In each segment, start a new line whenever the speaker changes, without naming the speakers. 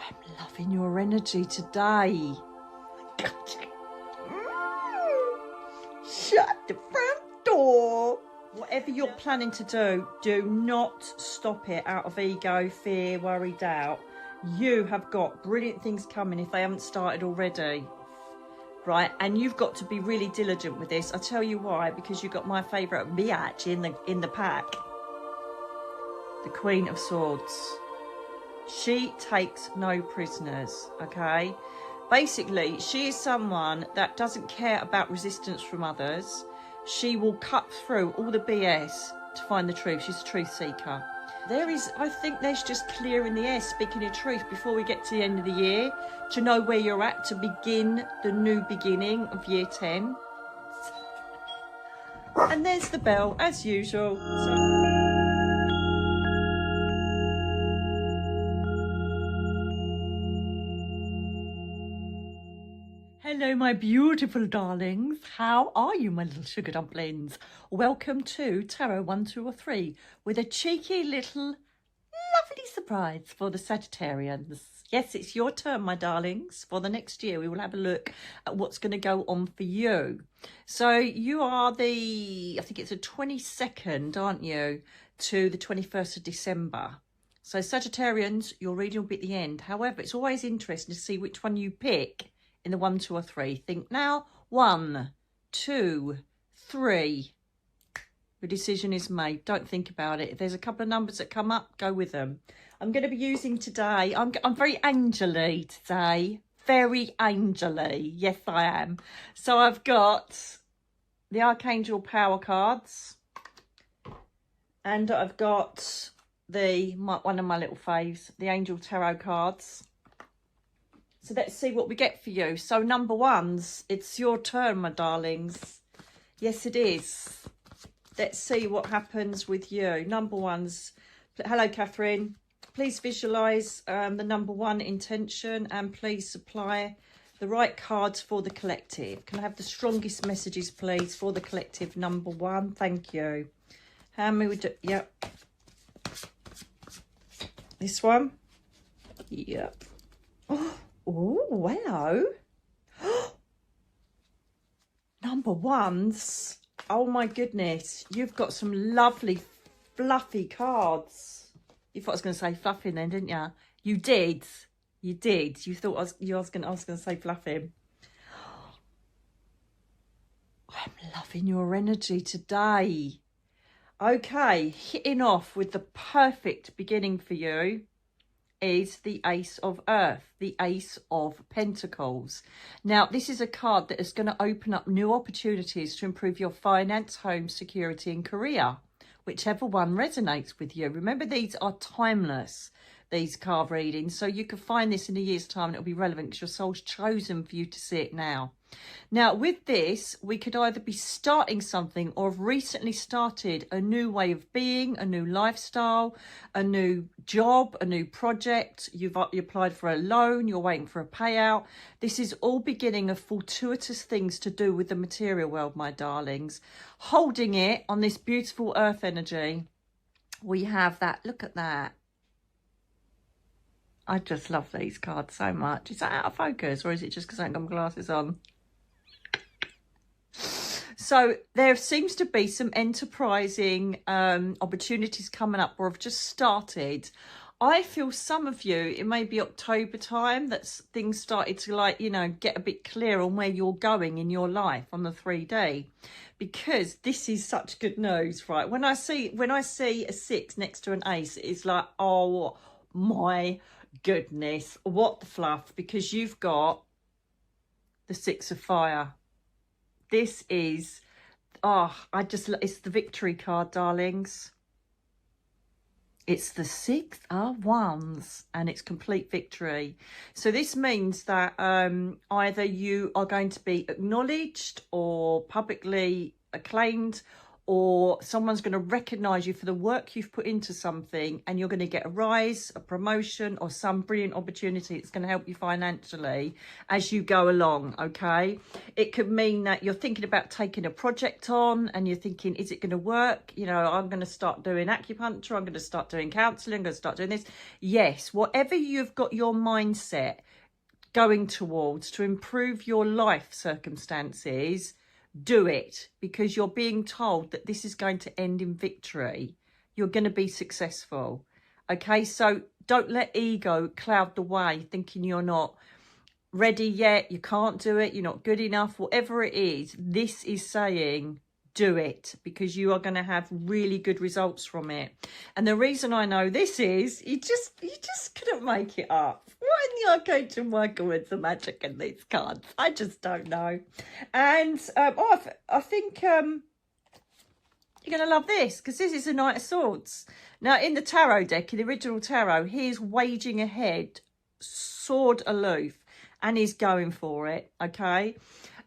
I'm loving your energy today. Shut the front door. Whatever you're planning to do not stop it out of ego, fear, worry, doubt. You have got brilliant things coming if they haven't started already. Right, and you've got to be really diligent with this. I'll tell you why, because you've got my favourite biatch in the pack. The Queen of Swords. She takes no prisoners, okay? Basically, she is someone that doesn't care about resistance from others. She will cut through all the BS to find the truth. She's a truth seeker. I think there's just clearing the air, speaking your truth before we get to the end of the year, to know where you're at, to begin the new beginning of year 10. And there's the bell, as usual. Hello, my beautiful darlings. How are you, my little sugar dumplings? Welcome to Tarot 1, 2 or 3 with a cheeky little lovely surprise for the Sagittarians. Yes, it's your turn, my darlings. For the next year, we will have a look at what's going to go on for you. So you are I think it's the 22nd, aren't you, to the 21st of December. So Sagittarians, your reading will be at the end. However, it's always interesting to see which one you pick in the 1, 2 or 3. Think now. 1, 2, 3. Your decision is made. Don't think about it. If there's a couple of numbers that come up, go with them. I'm going to be using today, I'm very angel-y today. Very angel-y. Yes, I am. So I've got the Archangel Power cards. And I've got one of my little faves, the Angel Tarot cards. So let's see what we get for you. So number ones, it's your turn, my darlings. Yes, it is. Let's see what happens with you. Number ones. Hello, Catherine. Please visualise the number one intention and please supply the right cards for the collective. Can I have the strongest messages, please, for the collective number one? Thank you. How many would do? Yep. This one? Yep. Oh, hello. Number ones. Oh, my goodness. You've got some lovely, fluffy cards. You thought I was going to say fluffing then, didn't you? You did. You did. You thought I was going to say fluffing. I'm loving your energy today. Okay, hitting off with the perfect beginning for you is the Ace of Earth, the Ace of Pentacles. Now, this is a card that is going to open up new opportunities to improve your finance, home, security and career, whichever one resonates with you. Remember, these are timeless, these card readings, so you can find this in a year's time and it'll be relevant because your soul's chosen for you to see it now. Now, with this, we could either be starting something or have recently started a new way of being, a new lifestyle, a new job, a new project. You applied for a loan, you're waiting for a payout. This is all beginning of fortuitous things to do with the material world, my darlings. Holding it on this beautiful earth energy, we have that. Look at that. I just love these cards so much. Is that out of focus or is it just because I haven't got my glasses on? So there seems to be some enterprising opportunities coming up or have just started. I feel some of you, it may be October time, that things started to get a bit clear on where you're going in your life on the 3D. Because this is such good news, right? When I see a 6 next to an ace, it's like, oh my goodness, what the fluff, because you've got the 6 of fire. This is, it's the victory card, darlings. It's the 6 of wands and it's complete victory. So this means that either you are going to be acknowledged or publicly acclaimed, or someone's going to recognize you for the work you've put into something, and you're going to get a rise, a promotion, or some brilliant opportunity that's going to help you financially as you go along. Okay, it could mean that you're thinking about taking a project on and you're thinking, is it going to work? You know, I'm going to start doing acupuncture, I'm going to start doing counseling, I'm going to start doing this. Yes, whatever you've got your mindset going towards to improve your life circumstances, do it, because you're being told that this is going to end in victory. You're going to be successful. Okay, so don't let ego cloud the way, thinking you're not ready yet, you can't do it, you're not good enough, whatever it is. This is saying do it, because you are going to have really good results from it. And the reason I know this is you just couldn't make it up. What in the Archangel Michael with the magic in these cards? I just don't know. And I think you're going to love this, because this is the Knight of Swords. Now, in the tarot deck, in the original tarot, he is waging ahead, sword aloof, and he's going for it. Okay.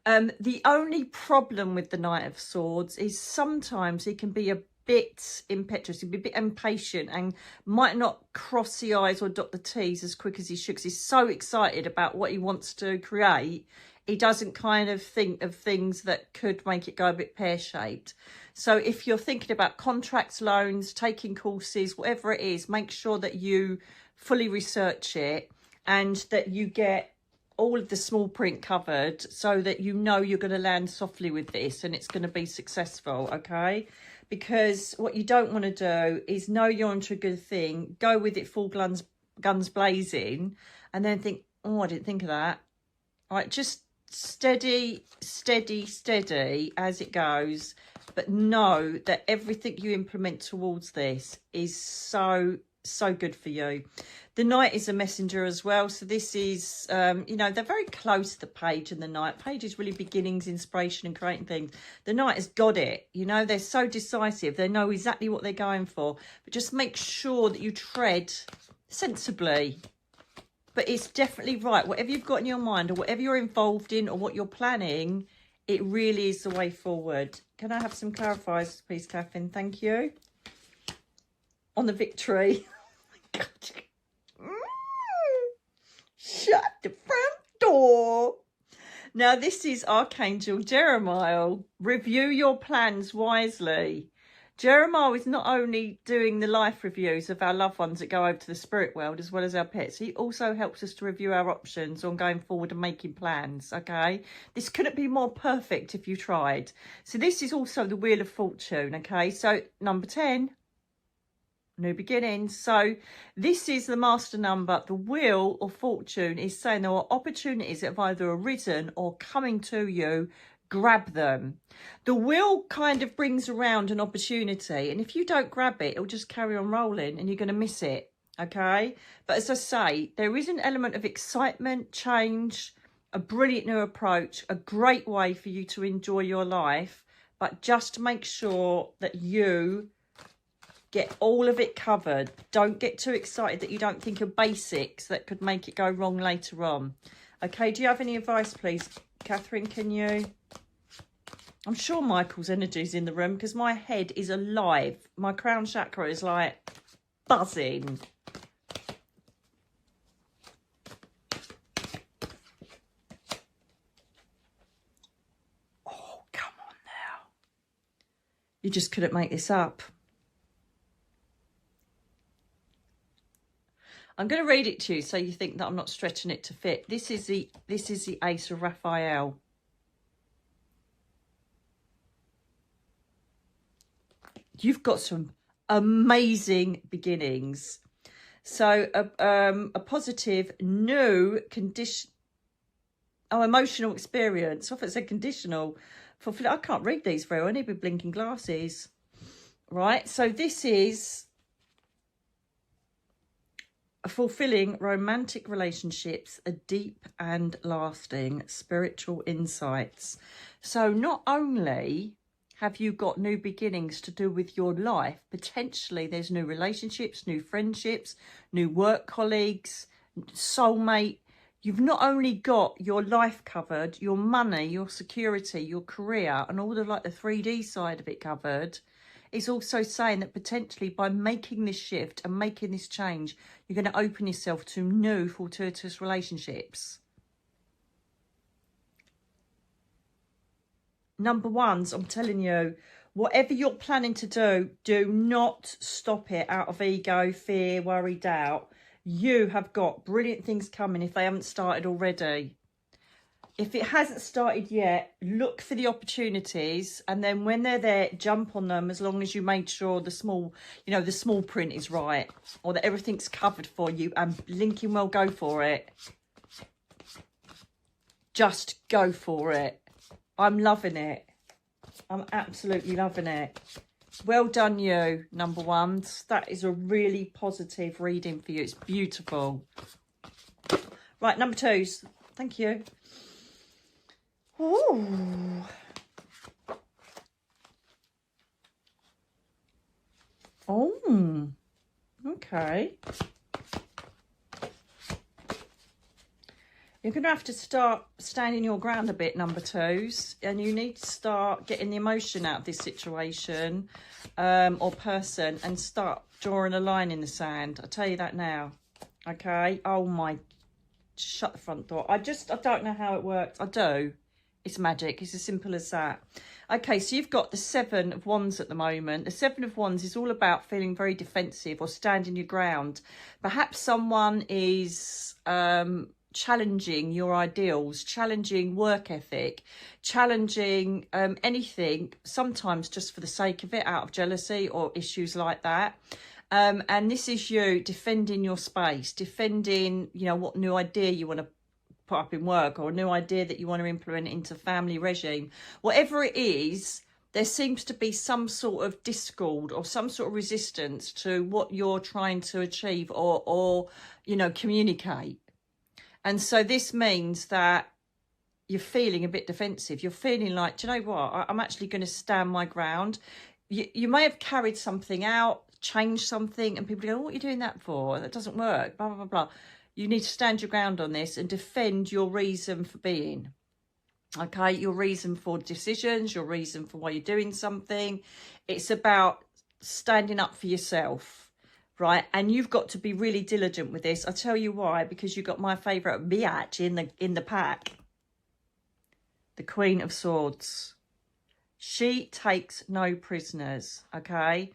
The only problem with the Knight of Swords is sometimes he can be a bit impetuous, he can be a bit impatient, and might not cross the I's or dot the T's as quick as he should, because he's so excited about what he wants to create. He doesn't kind of think of things that could make it go a bit pear-shaped. So if you're thinking about contracts, loans, taking courses, whatever it is, make sure that you fully research it and that you get all of the small print covered, so that you know you're going to land softly with this and it's going to be successful. Okay, because what you don't want to do is know you're onto a good thing, go with it full guns blazing, and then think, oh, I didn't think of that. All right, just steady as it goes, but know that everything you implement towards this is so good for you. The Knight is a messenger as well, so this is you know, they're very close, the Page and the Knight. Page is really beginnings, inspiration, and creating things. The Knight has got it, you know, they're so decisive, they know exactly what they're going for, but just make sure that you tread sensibly. But it's definitely right, whatever you've got in your mind, or whatever you're involved in, or what you're planning, it really is the way forward. Can I have some clarifiers, please, Catherine? Thank you. On the victory. Shut the front door. Now, this is Archangel Jeremiah. Review your plans wisely. Jeremiah is not only doing the life reviews of our loved ones that go over to the spirit world, as well as our pets. He also helps us to review our options on going forward and making plans. Okay, this couldn't be more perfect if you tried. So this is also the Wheel of Fortune. Okay, so number 10. New beginnings. So this is the master number. The Wheel of Fortune is saying there are opportunities that have either arisen or coming to you. Grab them. The wheel kind of brings around an opportunity, and if you don't grab it, it'll just carry on rolling and you're going to miss it. Okay, but as I say, there is an element of excitement, change, a brilliant new approach, a great way for you to enjoy your life, but just make sure that you get all of it covered. Don't get too excited that you don't think of basics that could make it go wrong later on. Okay, do you have any advice, please, Catherine? Can you? I'm sure Michael's energy is in the room, because my head is alive. My crown chakra is like buzzing. Oh, come on now. You just couldn't make this up. I'm going to read it to you so you think that I'm not stretching it to fit. This is the Ace of Raphael. You've got some amazing beginnings. So a positive new condition. Oh, emotional experience. I thought it said conditional. I can't read these very well. I need to be blinking glasses. Right. So this is fulfilling romantic relationships, a deep and lasting spiritual insights. So not only have you got new beginnings to do with your life, potentially there's new relationships, new friendships, new work colleagues, soulmate, You've not only got your life covered, your money, your security, your career, and all the like the 3D side of it covered. It's also saying that potentially by making this shift and making this change, you're going to open yourself to new fortuitous relationships. Number ones, I'm telling you, whatever you're planning to do, do not stop it out of ego, fear, worry, doubt. You have got brilliant things coming if they haven't started already. If it hasn't started yet, look for the opportunities, and then when they're there, jump on them, as long as you made sure the small, you know, the small print is right, or that everything's covered for you, and linking well, go for it. Just go for it. I'm loving it. I'm absolutely loving it. Well done, you, number ones. That is a really positive reading for you. It's beautiful. Right, number twos. Thank you. Ooh. Oh, okay. You're going to have to start standing your ground a bit, number twos, and you need to start getting the emotion out of this situation or person and start drawing a line in the sand. I'll tell you that now. Okay? Oh, my. Shut the front door. I don't know how it works. I do. It's magic. It's as simple as that. Okay, so you've got the Seven of Wands at the moment. The Seven of Wands is all about feeling very defensive or standing your ground. Perhaps someone is challenging your ideals, challenging work ethic, challenging anything, sometimes just for the sake of it, out of jealousy or issues like that. And this is you defending your space, defending, you know, what new idea you want to put up in work, or a new idea that you want to implement into family regime. Whatever it is, there seems to be some sort of discord or some sort of resistance to what you're trying to achieve or you know, communicate. And so this means that you're feeling a bit defensive. You're feeling like, do you know what? I'm actually going to stand my ground. You may have carried something out, changed something, and people go, oh, what are you doing that for? That doesn't work, blah, blah, blah, blah. You need to stand your ground on this and defend your reason for being. Okay, your reason for decisions, your reason for why you're doing something. It's about standing up for yourself. Right, and you've got to be really diligent with this. I'll tell you why, because you've got my favourite biatch in the pack. The Queen of Swords. She takes no prisoners, okay?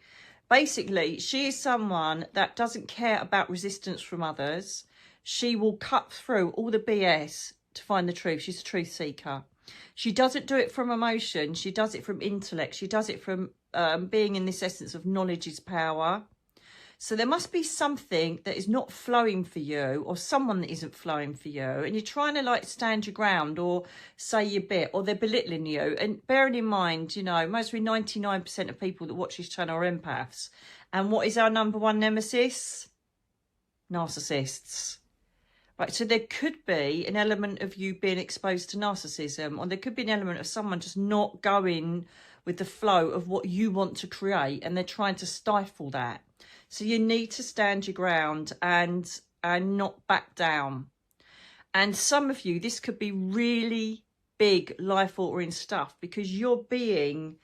Basically, she is someone that doesn't care about resistance from others. She will cut through all the BS to find the truth. She's a truth seeker. She doesn't do it from emotion. She does it from intellect. She does it from being in this essence of knowledge is power. So there must be something that is not flowing for you, or someone that isn't flowing for you, and you're trying to like stand your ground or say your bit, or they're belittling you. And bearing in mind, you know, mostly 99% of people that watch this channel are empaths. And what is our number one nemesis? Narcissists. Right, so there could be an element of you being exposed to narcissism, or there could be an element of someone just not going with the flow of what you want to create, and they're trying to stifle that. So you need to stand your ground and not back down. And some of you, this could be really big life-altering stuff, because you're being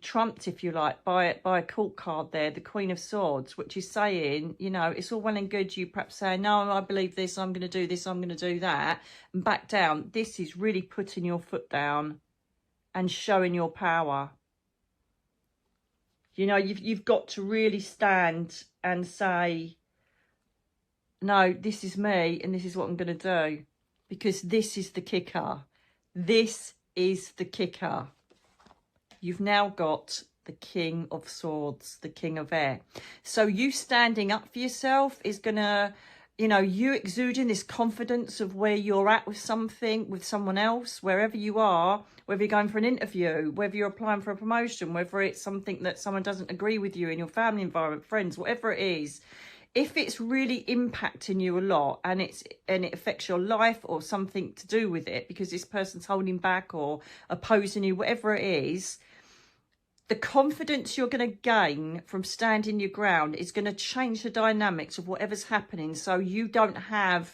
trumped, if you like, by a court card there, the Queen of Swords, which is saying, you know, it's all well and good you perhaps saying, no, I believe this, I'm going to do this, I'm going to do that, and back down. This is really putting your foot down and showing your power. You know, you've got to really stand and say, no, this is me and this is what I'm going to do. Because this is the kicker. This is the kicker. You've now got the King of Swords, the King of Air. So you standing up for yourself is going to, you know, you exuding this confidence of where you're at with something, with someone else, wherever you are, whether you're going for an interview, whether you're applying for a promotion, whether it's something that someone doesn't agree with you in your family environment, friends, whatever it is. If it's really impacting you a lot and it affects your life or something to do with it, because this person's holding back or opposing you, whatever it is, the confidence you're going to gain from standing your ground is going to change the dynamics of whatever's happening. So you don't have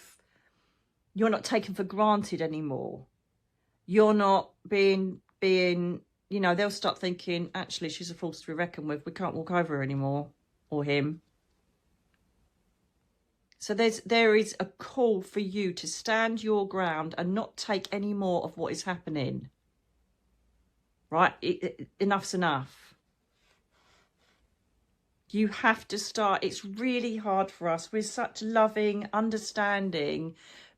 You're not taken for granted anymore. You're not being, you know, they'll start thinking, actually, she's a force to be reckoned with. We can't walk over her anymore, or him. So there is a call for you to stand your ground and not take any more of what is happening. Right? Enough's enough. You have to start. It's really hard for us. We're such loving, understanding,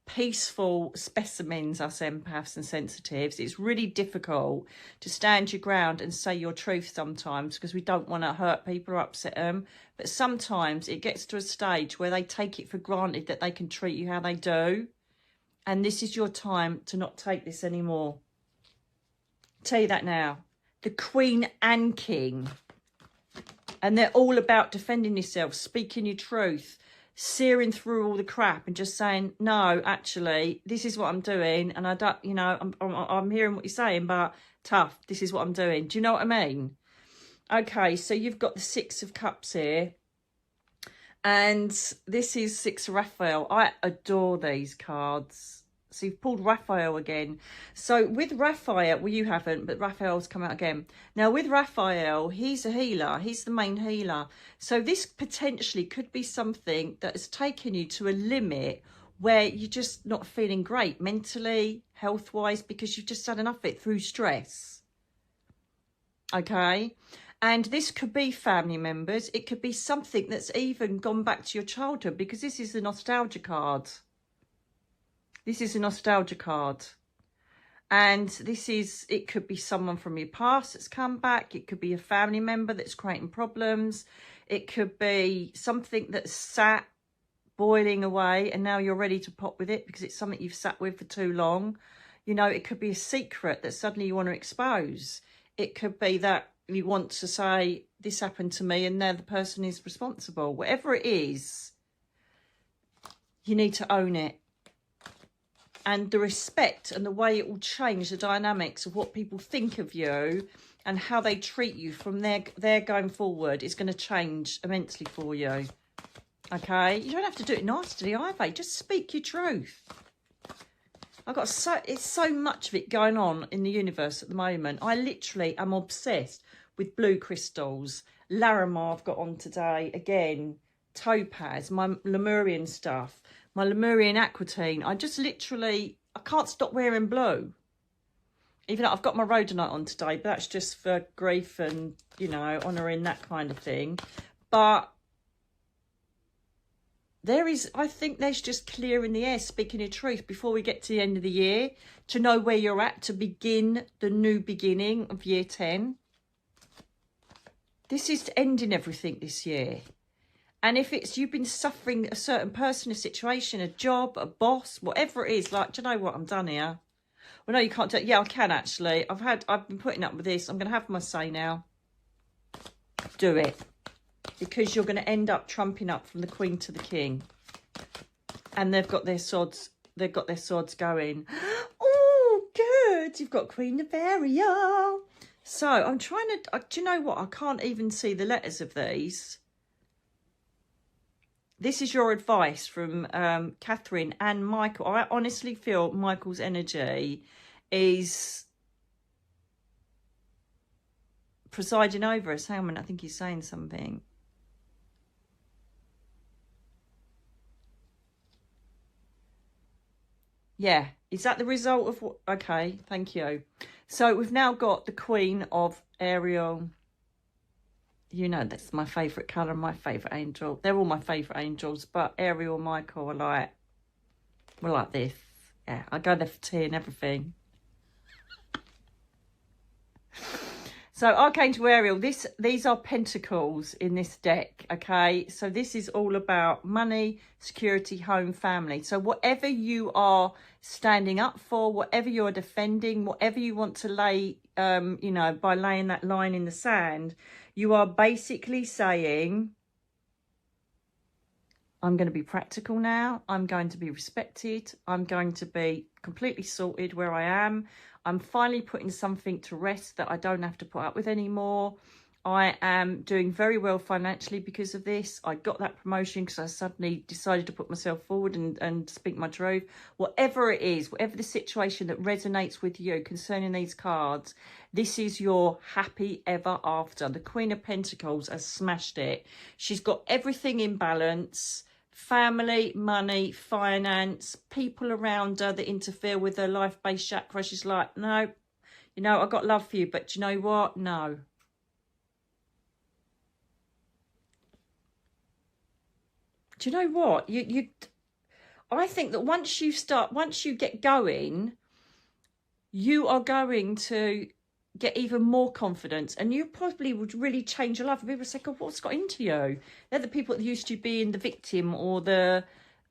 peaceful specimens, us empaths and sensitives. It's really difficult to stand your ground and say your truth sometimes, because we don't want to hurt people or upset them. But sometimes it gets to a stage where they take it for granted that they can treat you how they do. And this is your time to not take this anymore. Tell you that now. The Queen and King. And they're all about defending yourself, speaking your truth, searing through all the crap and just saying, no, actually, this is what I'm doing. And I don't, you know, I'm hearing what you're saying, but tough, this is what I'm doing. Do you know what I mean? Okay, so you've got the Six of Cups here. And this is Six of Raphael. I adore these cards. So you've pulled Raphael again. So with Raphael, well, you haven't, but Raphael's come out again. Now with Raphael, he's a healer. He's the main healer. So this potentially could be something that has taken you to a limit where you're just not feeling great mentally, health-wise, because you've just had enough of it through stress. Okay? And this could be family members. It could be something that's even gone back to your childhood, because this is the nostalgia card. This is a nostalgia card. And this is, it could be someone from your past that's come back. It could be a family member that's creating problems. It could be something that's sat boiling away and now you're ready to pop with it because it's something you've sat with for too long. You know, it could be a secret that suddenly you want to expose. It could be that you want to say, this happened to me, and now the person is responsible. Whatever it is, you need to own it. And the respect and the way it will change the dynamics of what people think of you and how they treat you from there going forward is going to change immensely for you. Okay? You don't have to do it nastily either. Just speak your truth. It's so much of it going on in the universe at the moment. I literally am obsessed with blue crystals. Larimar I've got on today. Again, topaz, my Lemurian stuff. My Lemurian aquatine. I just literally, I can't stop wearing blue. Even though I've got my rhodonite on today, but that's just for grief and, you know, honouring that kind of thing. But there is, I think there's just clearing the air, speaking your truth before we get to the end of the year, to know where you're at, to begin the new beginning of year 10. This is ending everything this year. And if it's you've been suffering a certain person, a situation, a job, a boss, whatever it is, like, do you know what, I'm done here. Well, no, you can't do it. Yeah, I can actually. I've been putting up with this. I'm going to have my say now. Do it. Because you're going to end up trumping up from the Queen to the King. And they've got their swords. They've got their swords going. Oh, good. You've got Queen of Ariel. So I'm trying to, do you know what? I can't even see the letters of these. This is your advice from Catherine and Michael. I honestly feel Michael's energy is presiding over us. Hang on a minute, I think he's saying something. Yeah, is that the result of what? Okay, thank you. So we've now got the Queen of Ariel. You know, that's my favourite colour, my favourite angel. They're all my favourite angels, but Ariel and Michael are we're like this. Yeah, I go there for tea and everything. So Archangel Ariel, these are pentacles in this deck, okay? So this is all about money, security, home, family. So whatever you are standing up for, whatever you're defending, whatever you want to lay, you know, by laying that line in the sand, you are basically saying, I'm going to be practical now. I'm going to be respected. I'm going to be completely sorted where I am. I'm finally putting something to rest that I don't have to put up with anymore. I am doing very well financially because of this. I got that promotion because I suddenly decided to put myself forward and speak my truth. Whatever it is, whatever the situation that resonates with you concerning these cards, this is your happy ever after. The Queen of Pentacles has smashed it. She's got everything in balance. Family, money, finance, people around her that interfere with her life-based chakra. She's like, no, you know, I've got love for you, but you know what? No. Do you know what? I think that once you get going, you are going to get even more confidence, and you probably would really change your life. And people say, God, what's got into you? They're the people that used to be in the victim or the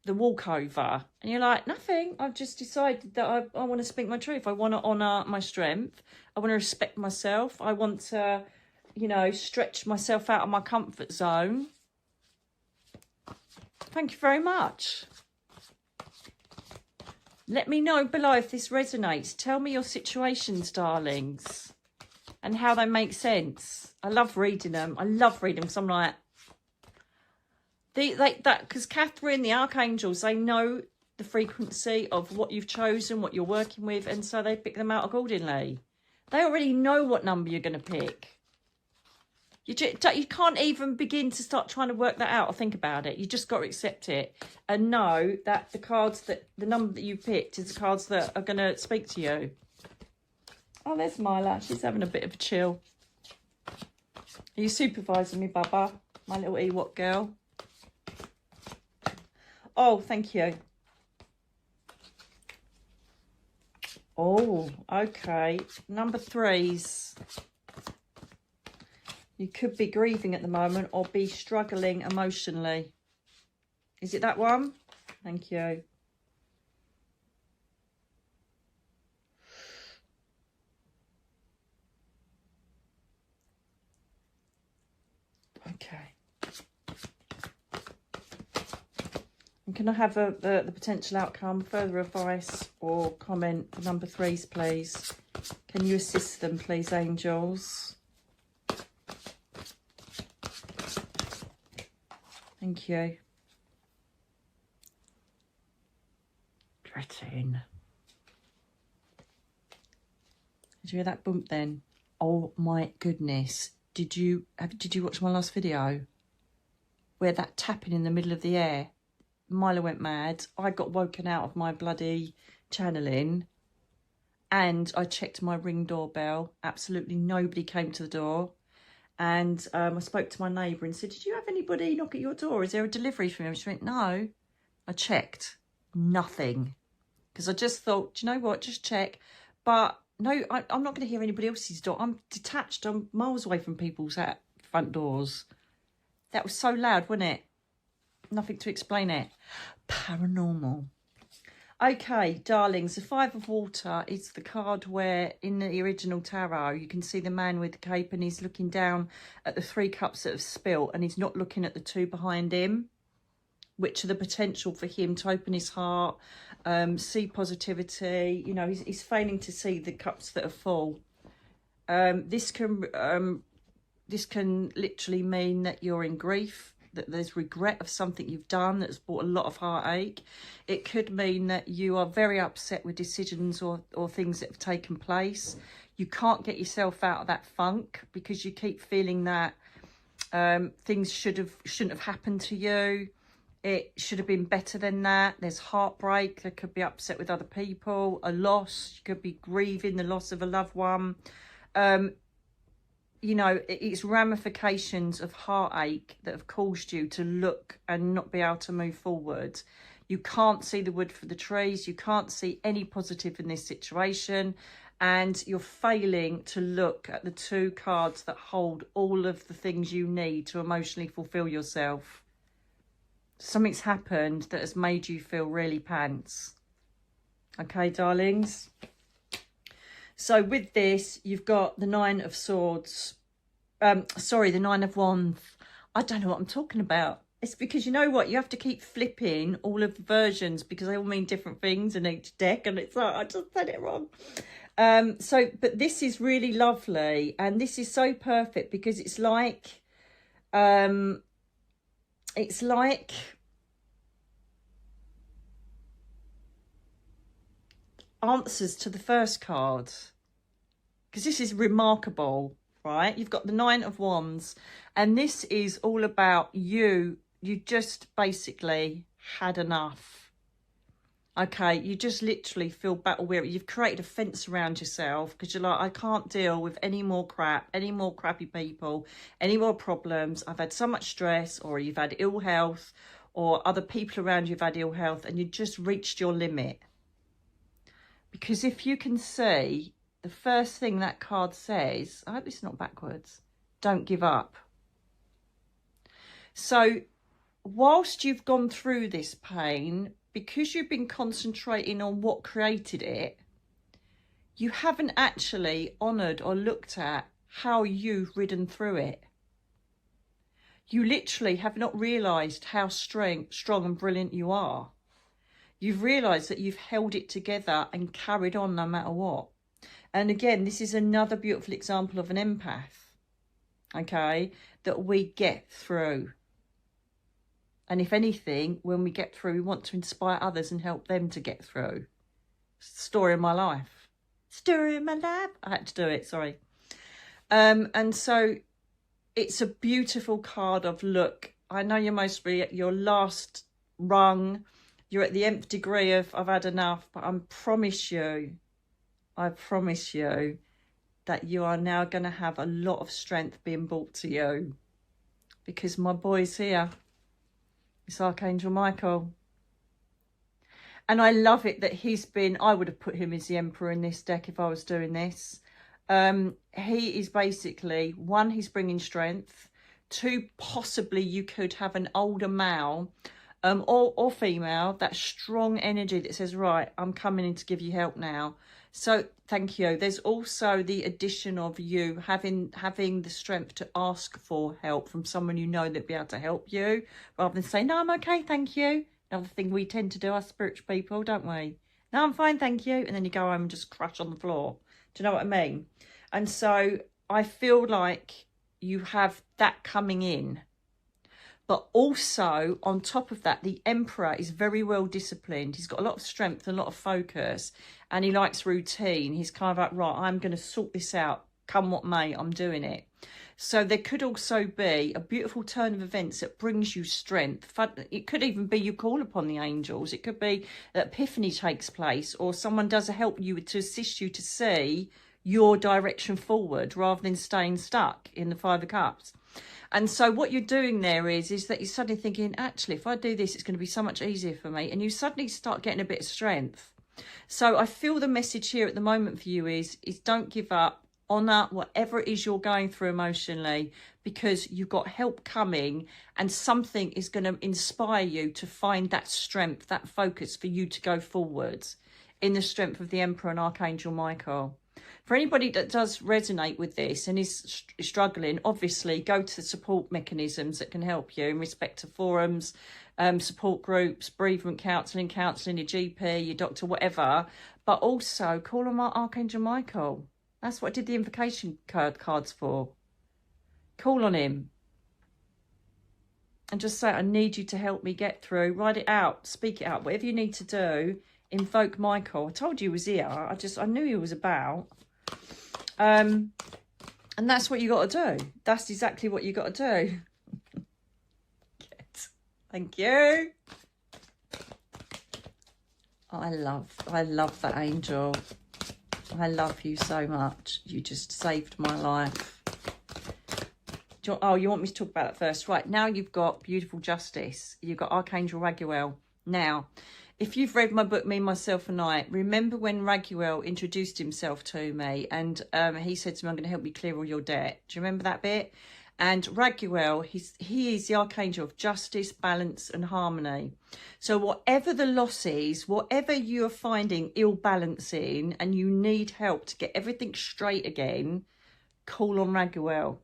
walkover. And you're like, nothing. I've just decided that I want to speak my truth. I want to honour my strength. I want to respect myself. I want to, you know, stretch myself out of my comfort zone. Thank you very much. Let me know below if this resonates. Tell me your situations, darlings, and how they make sense. I love reading them. I love reading them because I'm like, because Catherine, the archangels, they know the frequency of what you've chosen, what you're working with, and so they pick them out accordingly. They already know what number you're going to pick. You can't even begin to start trying to work that out or think about it. You just got to accept it and know that the number that you picked is the cards that are going to speak to you. Oh, there's Myla. She's having a bit of a chill. Are you supervising me, Baba? My little Ewok girl. Oh, thank you. Oh, okay. Number 3s. You could be grieving at the moment or be struggling emotionally. Is it that one? Thank you. Okay. And can I have the potential outcome, further advice or comment for number 3s, please? Can you assist them, please, angels? Thank you. Dreading. Did you hear that bump then? Oh my goodness. Did you watch my last video? Where that tapping in the middle of the air? Milo went mad. I got woken out of my bloody channeling. And I checked my Ring doorbell. Absolutely nobody came to the door. And I spoke to my neighbour and said, did you have anybody knock at your door? Is there a delivery for me? She went, no. I checked. Nothing. Because I just thought, do you know what? Just check. But no, I'm not going to hear anybody else's door. I'm detached. I'm miles away from people's front doors. That was so loud, wasn't it? Nothing to explain it. Paranormal. Okay, darlings, the 5 of Water is the card where in the original tarot you can see the man with the cape and he's looking down at the 3 cups that have spilt and he's not looking at the 2 behind him, which are the potential for him to open his heart, see positivity. You know, he's failing to see the cups that are full. This can literally mean that you're in grief, that there's regret of something you've done that's brought a lot of heartache. It could mean that you are very upset with decisions or things that have taken place. You can't get yourself out of that funk because you keep feeling that things shouldn't have happened to you. It should have been better than that. There's heartbreak. There could be upset with other people, a loss. You could be grieving the loss of a loved one. You know, it's ramifications of heartache that have caused you to look and not be able to move forward. You can't see the wood for the trees. You can't see any positive in this situation. And you're failing to look at the 2 cards that hold all of the things you need to emotionally fulfill yourself. Something's happened that has made you feel really pants. Okay, darlings? So with this, you've got the 9 of Swords. Sorry, the 9 of Wands. I don't know what I'm talking about. It's because you know what? You have to keep flipping all of the versions because they all mean different things in each deck. And it's like, I just said it wrong. But this is really lovely, and this is so perfect because it's like answers to the first card, because this is remarkable, right? You've got the Nine of Wands, and this is all about you just basically had enough. Okay, you just literally feel battle weary. You've created a fence around yourself because you're like, I can't deal with any more crap, any more crappy people, any more problems. I've had so much stress, or you've had ill health, or other people around you've had ill health, and you just reached your limit. Because if you can see, the first thing that card says, I hope it's not backwards, don't give up. So whilst you've gone through this pain, because you've been concentrating on what created it, you haven't actually honoured or looked at how you've ridden through it. You literally have not realised how strong and brilliant you are. You've realised that you've held it together and carried on no matter what. And again, this is another beautiful example of an empath, okay, that we get through. And if anything, when we get through, we want to inspire others and help them to get through. Story of my life. Story of my life. I had to do it, sorry. And so it's a beautiful card of, look, I know you're mostly at your last rung. You're at the nth degree of, I've had enough. But I promise you that you are now going to have a lot of strength being brought to you. Because my boy's here. It's Archangel Michael. And I love it that he's been, I would have put him as the Emperor in this deck if I was doing this. He is basically, one, he's bringing strength. Two, possibly you could have an older male or female, that strong energy that says, right, I'm coming in to give you help now. So thank you. There's also the addition of you having the strength to ask for help from someone you know that'd be able to help you, rather than say, no, I'm okay, thank you. Another thing we tend to do, us spiritual people, don't we? No, I'm fine, thank you. And then you go home and just crash on the floor. Do you know what I mean? And so I feel like you have that coming in. But also, on top of that, the Emperor is very well disciplined. He's got a lot of strength and a lot of focus. And he likes routine. He's kind of like, right, I'm going to sort this out. Come what may, I'm doing it. So there could also be a beautiful turn of events that brings you strength. It could even be you call upon the angels. It could be that epiphany takes place, or someone does help you to assist you to see your direction forward rather than staying stuck in the Five of Cups. And so what you're doing there is that you're suddenly thinking, actually, if I do this, it's going to be so much easier for me. And you suddenly start getting a bit of strength. So I feel the message here at the moment for you is don't give up. Honour whatever it is you're going through emotionally, because you've got help coming, and something is going to inspire you to find that strength, that focus for you to go forwards in the strength of the Emperor and Archangel Michael. For anybody that does resonate with this and is struggling, obviously go to the support mechanisms that can help you in respect to forums, support groups, bereavement counselling, your GP, your doctor, whatever. But also call on Archangel Michael. That's what I did the invocation cards for. Call on him. And just say, I need you to help me get through. Write it out. Speak it out. Whatever you need to do, invoke Michael. I told you he was here. I knew he was about. And that's what you got to do. That's exactly what you got to do. Good. Thank you. I love that angel. I love you so much. You just saved my life. You want me to talk about that first? Right, now you've got beautiful justice. You've got Archangel Raguel. Now, if you've read my book, Me, Myself and I, remember when Raguel introduced himself to me and he said to me, I'm going to help you clear all your debt. Do you remember that bit? And Raguel, he is the Archangel of justice, balance and harmony. So whatever the loss is, whatever you're finding ill balance in and you need help to get everything straight again, call on Raguel.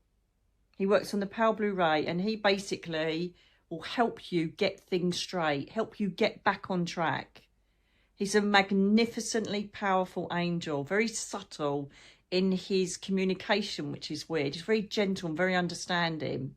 He works on the Pale Blue Ray and he basically will help you get things straight, help you get back on track. He's a magnificently powerful angel, very subtle in his communication, which is weird. He's very gentle and very understanding.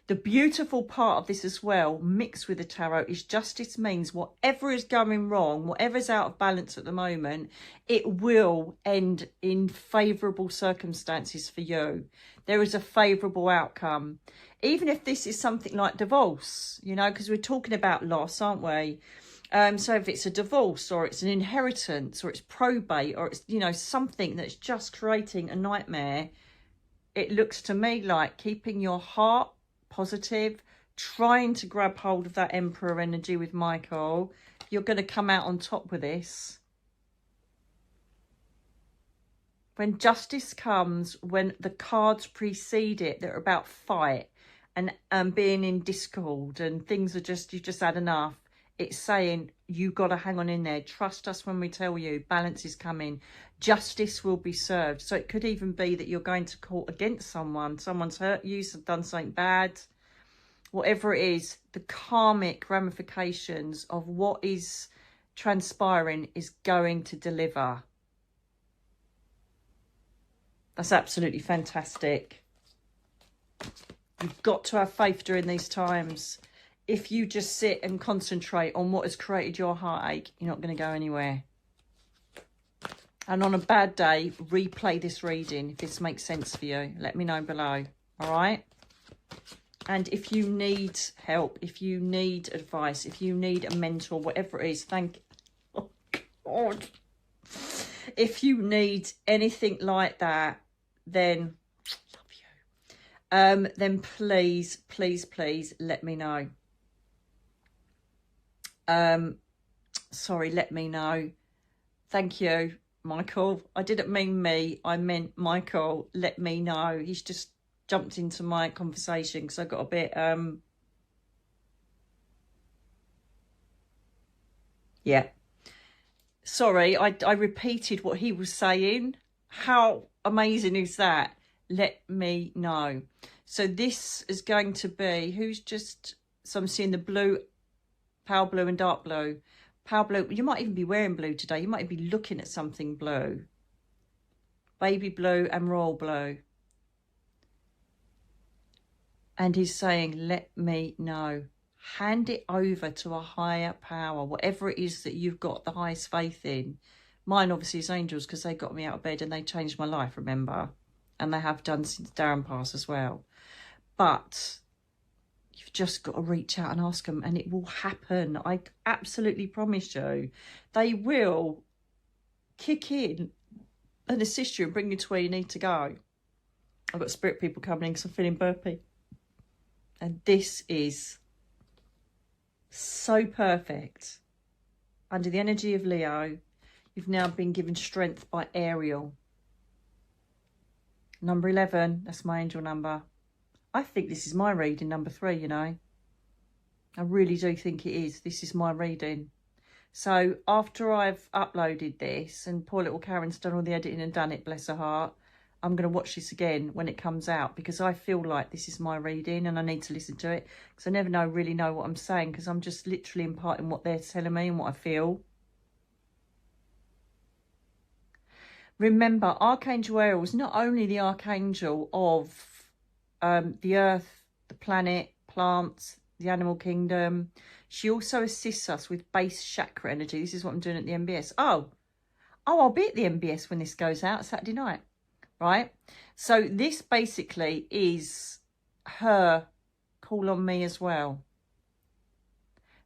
The beautiful part of this as well, mixed with the tarot, is justice means whatever is going wrong, whatever's out of balance at the moment, it will end in favourable circumstances for you. There is a favourable outcome. Even if this is something like divorce, you know, because we're talking about loss, aren't we? So if it's a divorce or it's an inheritance or it's probate or it's, you know, something that's just creating a nightmare, it looks to me like keeping your heart positive, trying to grab hold of that Emperor energy with Michael, you're going to come out on top with this. When justice comes, when the cards precede it, they're about fight and being in discord and things are just, you've just had enough. It's saying, you got to hang on in there. Trust us when we tell you balance is coming. Justice will be served. So it could even be that you're going to court against someone. Someone's hurt you, done something bad. Whatever it is, the karmic ramifications of what is transpiring is going to deliver. That's absolutely fantastic. You've got to have faith during these times. If you just sit and concentrate on what has created your heartache, you're not going to go anywhere. And on a bad day, replay this reading if this makes sense for you. Let me know below, all right? And if you need help, if you need advice, if you need a mentor, whatever it is, oh God. If you need anything like that, then love you. Then please, please, please let me know. Sorry, let me know. Thank you, Michael. I didn't mean me. I meant Michael. Let me know. He's just jumped into my conversation because I got a bit, yeah. Sorry, I repeated what he was saying. How amazing is that? Let me know. So this is going to be, so I'm seeing the blue, pale blue and dark blue. Pale blue, you might even be wearing blue today. You might be looking at something blue. Baby blue and royal blue. And he's saying, let me know. Hand it over to a higher power, whatever it is that you've got the highest faith in. Mine obviously is angels because they got me out of bed and they changed my life, remember? And they have done since Darren passed as well. But you've just got to reach out and ask them and it will happen. I absolutely promise you. They will kick in and assist you and bring you to where you need to go. I've got spirit people coming in because I'm feeling burpy. And this is so perfect. Under the energy of Leo, you've now been given strength by Ariel. Number 11, that's my angel number. I think this is my reading, number 3, you know. I really do think it is. This is my reading. So after I've uploaded this and poor little Karen's done all the editing and done it, bless her heart, I'm going to watch this again when it comes out because I feel like this is my reading and I need to listen to it because I never really know what I'm saying because I'm just literally imparting what they're telling me and what I feel. Remember, Archangel Ariel is not only the archangel of the earth, the planet, plants, the animal kingdom. She also assists us with base chakra energy. This is what I'm doing at the MBS. Oh, I'll be at the MBS when this goes out Saturday night. Right, so this basically is her call on me as well.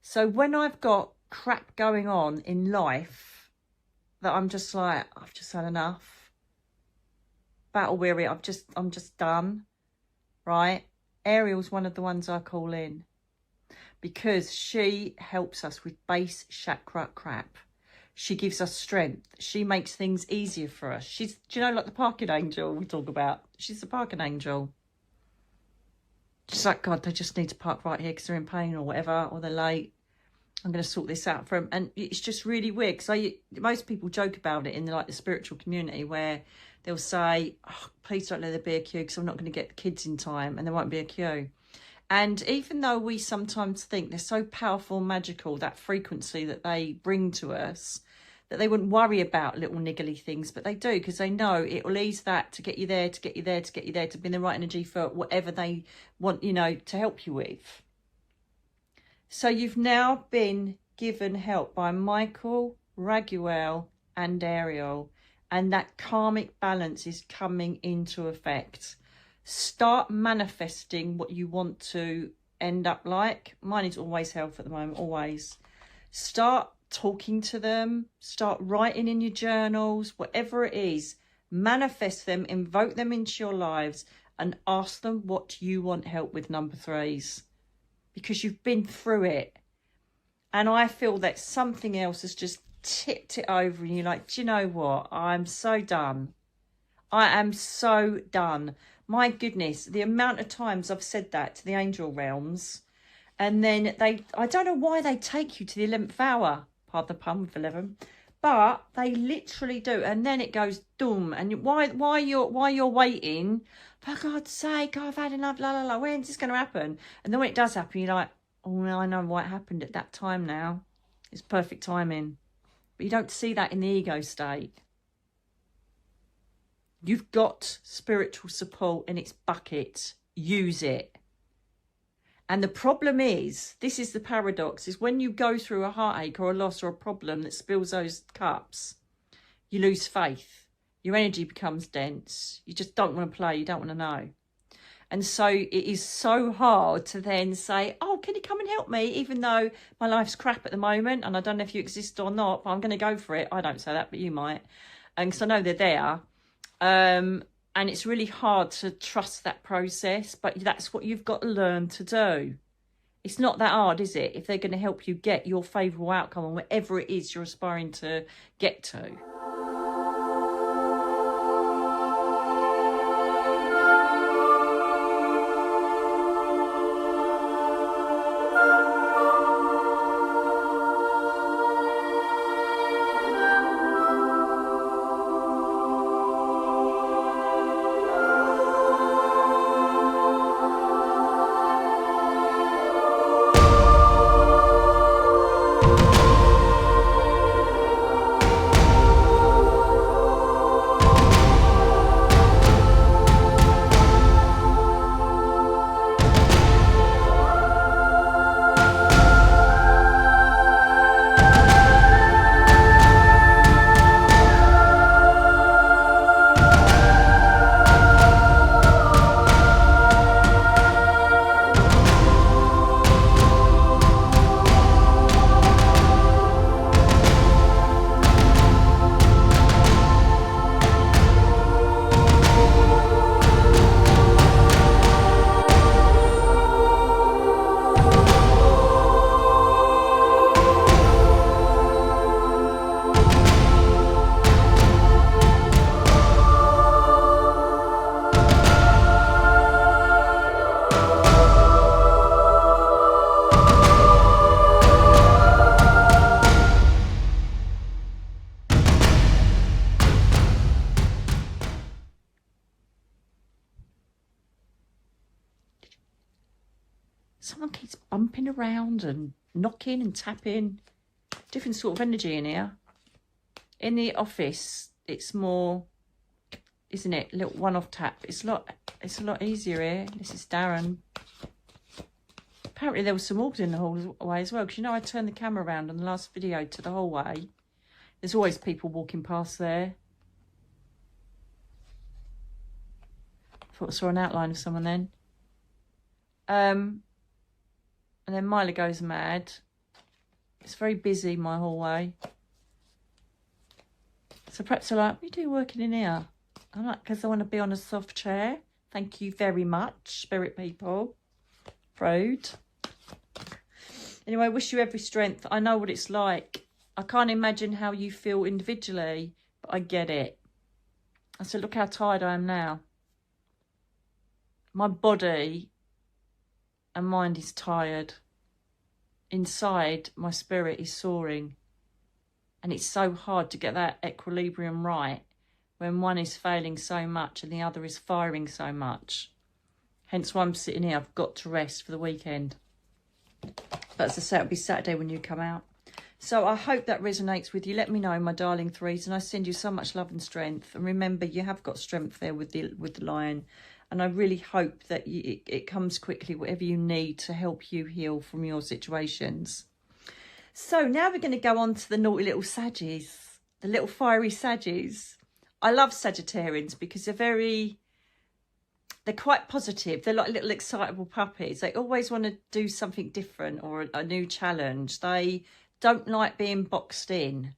So when I've got crap going on in life that I'm just like, I've just had enough, battle weary, I'm just done, right? Ariel's one of the ones I call in because she helps us with base chakra crap. She gives us strength. She makes things easier for us. She's, do you know, like the parking angel we talk about? She's the parking angel. She's like, God, they just need to park right here because they're in pain or whatever, or they're late. I'm going to sort this out for them. And it's just really weird because most people joke about it in the spiritual community where they'll say, oh, please don't let there be a queue because I'm not going to get the kids in time and there won't be a queue. And even though we sometimes think they're so powerful and magical, that frequency that they bring to us, that they wouldn't worry about little niggly things, but they do, because they know it will ease that to get you there, to get you there, to get you there, to be in the right energy for whatever they want, you know, to help you with. So you've now been given help by Michael, Raguel and Ariel, and that karmic balance is coming into effect. Start manifesting what you want to end up like. Mine is always health at the moment, always. Start talking to them, start writing in your journals, whatever it is, manifest them, invoke them into your lives, and ask them what you want help with, number threes, because you've been through it. And I feel that something else has just tipped it over and you're like, do you know what? I'm so done. I am so done. My goodness, the amount of times I've said that to the angel realms, and then I don't know why they take you to the 11th hour. Pardon the pun with 11, but they literally do, and then it goes doom. And why you're waiting? For God's sake, I've had enough. La la la. When's this going to happen? And then when it does happen, you're like, oh no, I know why it happened at that time. Now it's perfect timing, but you don't see that in the ego state. You've got spiritual support in its bucket. Use it. And the problem is, this is the paradox, is when you go through a heartache or a loss or a problem that spills those cups, you lose faith. Your energy becomes dense. You just don't want to play. You don't want to know. And so it is so hard to then say, oh, can you come and help me? Even though my life's crap at the moment and I don't know if you exist or not, but I'm going to go for it. I don't say that, but you might. And because I know they're there. And it's really hard to trust that process, but that's what you've got to learn to do. It's not that hard, is it? If they're going to help you get your favourable outcome on whatever it is you're aspiring to get to. Someone keeps bumping around and knocking and tapping. Different sort of energy in here. In the office, it's more, isn't it? Little one-off tap. It's a lot easier here. This is Darren. Apparently there was some orbs in the hallway as well, because you know I turned the camera around on the last video to the hallway. There's always people walking past there. Thought I saw an outline of someone then. And then Mila goes mad. It's very busy, my hallway. So perhaps they're like, what are you doing working in here? I'm like, because I want to be on a soft chair. Thank you very much, spirit people. Rude. Anyway, I wish you every strength. I know what it's like. I can't imagine how you feel individually, but I get it. I said, look how tired I am now. My body and mind is tired. Inside, my spirit is soaring. And it's so hard to get that equilibrium right when one is failing so much and the other is firing so much. Hence why I'm sitting here. I've got to rest for the weekend. But as I say, it'll be Saturday when you come out. So I hope that resonates with you. Let me know, my darling threes, and I send you so much love and strength. And remember, you have got strength there with the lion. And I really hope that it comes quickly, whatever you need to help you heal from your situations. So now we're going to go on to the naughty little Saggies, the little fiery Saggies. I love Sagittarians because they're quite positive. They're like little excitable puppies. They always want to do something different or a new challenge. They don't like being boxed in.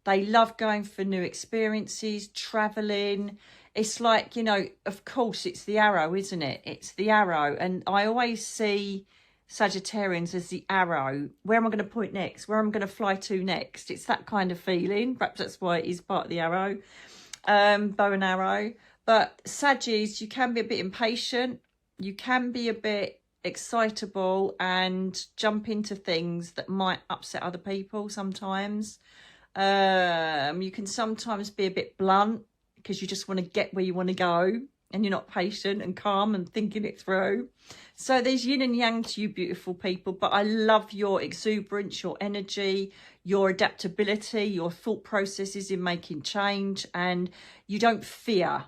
They love going for new experiences, travelling. It's like, you know, of course, it's the arrow, isn't it? It's the arrow. And I always see Sagittarians as the arrow. Where am I going to point next? Where am I going to fly to next? It's that kind of feeling. Perhaps that's why it is part of the arrow, bow and arrow. But Saggies, you can be a bit impatient. You can be a bit excitable and jump into things that might upset other people sometimes. You can sometimes be a bit blunt because you just want to get where you want to go and you're not patient and calm and thinking it through. So there's yin and yang to you, beautiful people. But I love your exuberance, your energy, your adaptability, your thought processes in making change, and you don't fear.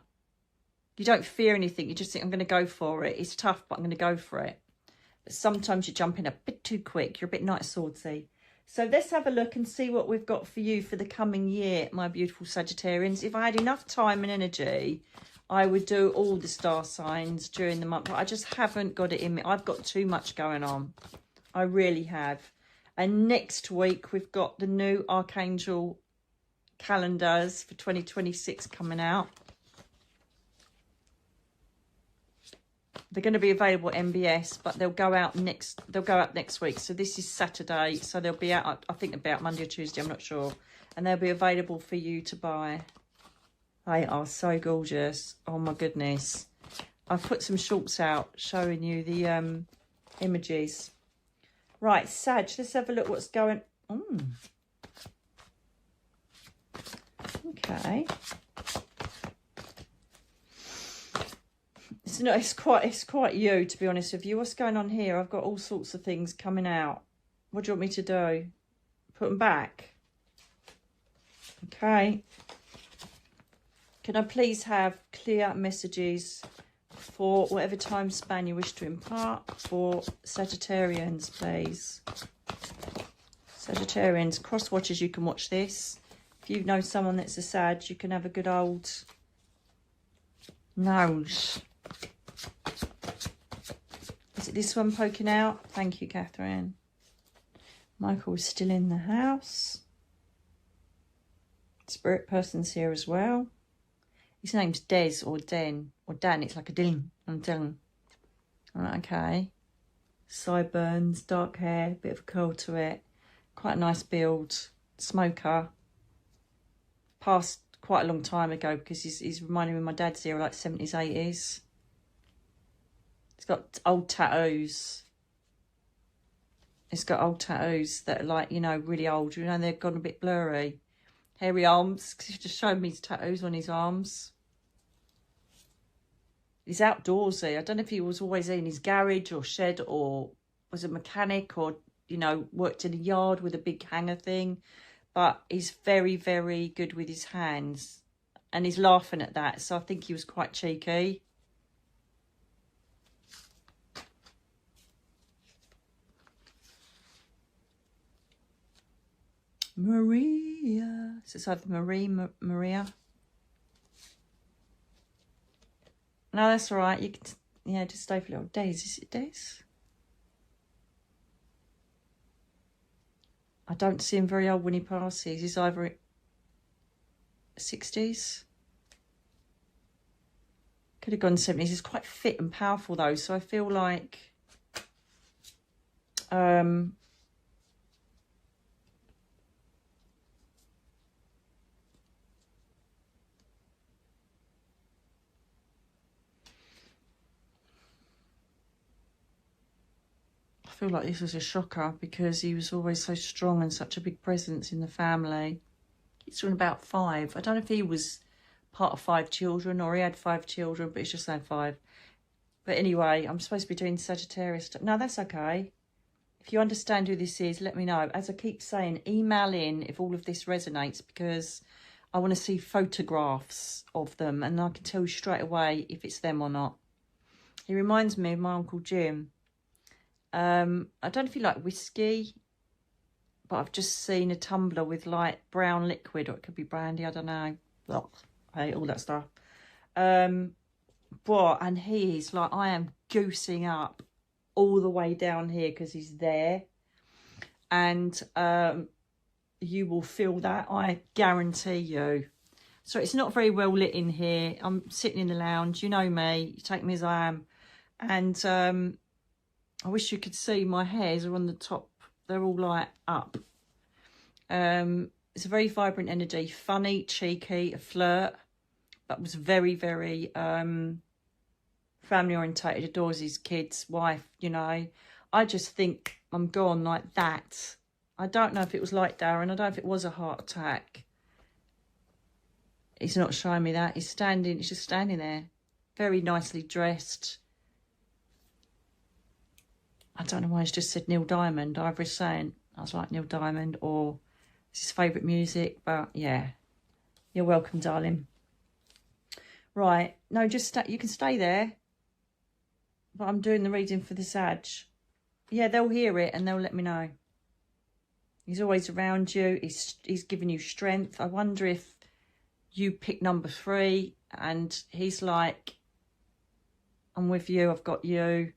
You don't fear anything. You just think, I'm going to go for it. It's tough, but I'm going to go for it. But sometimes you jump in a bit too quick. You're a bit night swordsy. So let's have a look and see what we've got for you for the coming year, my beautiful Sagittarians. If I had enough time and energy, I would do all the star signs during the month. But I just haven't got it in me. I've got too much going on. I really have. And next week, we've got the new Archangel calendars for 2026 coming out. They're going to be available at MBS, but they'll go out next week. So this is Saturday, so they'll be out, I think they'll be out Monday or Tuesday, I'm not sure. And they'll be available for you to buy. They are so gorgeous. Oh my goodness. I've put some shorts out showing you the images. Right, Sag, let's have a look what's going on. Okay. It's quite you, to be honest with you. What's going on here? I've got all sorts of things coming out. What do you want me to do? Put them back? Okay. Can I please have clear messages for whatever time span you wish to impart for Sagittarians, please? Sagittarians, cross-watchers, you can watch this. If you know someone that's a Sag, you can have a good old nose. Is it this one poking out? Thank you, Catherine. Michael is still in the house. Spirit person's here as well. His name's Des or Den or Dan. It's like a Dylan. I'm Dylan. Right, okay. Sideburns, dark hair, bit of a curl to it. Quite a nice build. Smoker. Passed quite a long time ago because he's reminding me of my dad's era, like 70s, 80s. He's got old tattoos. He's got old tattoos that are like, you know, really old. You know, they've gone a bit blurry. Hairy arms, because he's just showed me his tattoos on his arms. He's outdoorsy. I don't know if he was always in his garage or shed or was a mechanic or, you know, worked in a yard with a big hanger thing. But he's very, very good with his hands. And he's laughing at that. So I think he was quite cheeky. Maria. So it's either Maria. No, that's all right. You can, yeah, just stay for little days. Is it days? I don't see him very old when he passes. He's either 60s. Could have gone 70s. He's quite fit and powerful though, so I feel like I feel like this was a shocker because he was always so strong and such a big presence in the family. He's talking about 5. I don't know if he was part of 5 children or he had 5 children, but he's just saying 5. But anyway, I'm supposed to be doing Sagittarius. No, that's okay. If you understand who this is, let me know. As I keep saying, email in if all of this resonates, because I want to see photographs of them and I can tell you straight away if it's them or not. He reminds me of my Uncle Jim. I don't know if you like whiskey, but I've just seen a tumbler with like brown liquid, or it could be brandy, I don't know. Ugh, I hate all that stuff. But, and he is like, I am goosing up all the way down here because he's there. And you will feel that, I guarantee you. So it's not very well lit in here. I'm sitting in the lounge. You know me. You take me as I am. And I wish you could see my hairs are on the top. They're all like up. It's a very vibrant energy. Funny, cheeky, a flirt. But was very, very family orientated. Adores his kids, wife, you know. I just think I'm gone like that. I don't know if it was like Darren. I don't know if it was a heart attack. He's not showing me that. He's standing. He's just standing there. Very nicely dressed. I don't know why he's just said Neil Diamond. Either he's saying I was like Neil Diamond or it's his favourite music. But yeah, you're welcome, darling. Right. No, just you can stay there. But I'm doing the reading for the Sag. Yeah, they'll hear it and they'll let me know. He's always around you. He's giving you strength. I wonder if you pick number 3 and he's like, I'm with you. I've got you.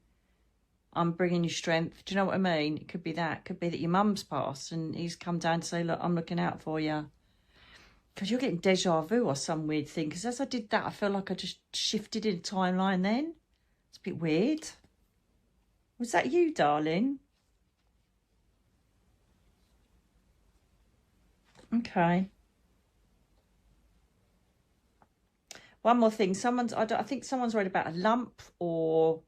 I'm bringing you strength. Do you know what I mean? It could be that. It could be that your mum's passed and he's come down to say, look, I'm looking out for you. Because you're getting deja vu or some weird thing. Because as I did that, I felt like I just shifted in a timeline then. It's a bit weird. Was that you, darling? Okay. One more thing. I think someone's worried about a lump or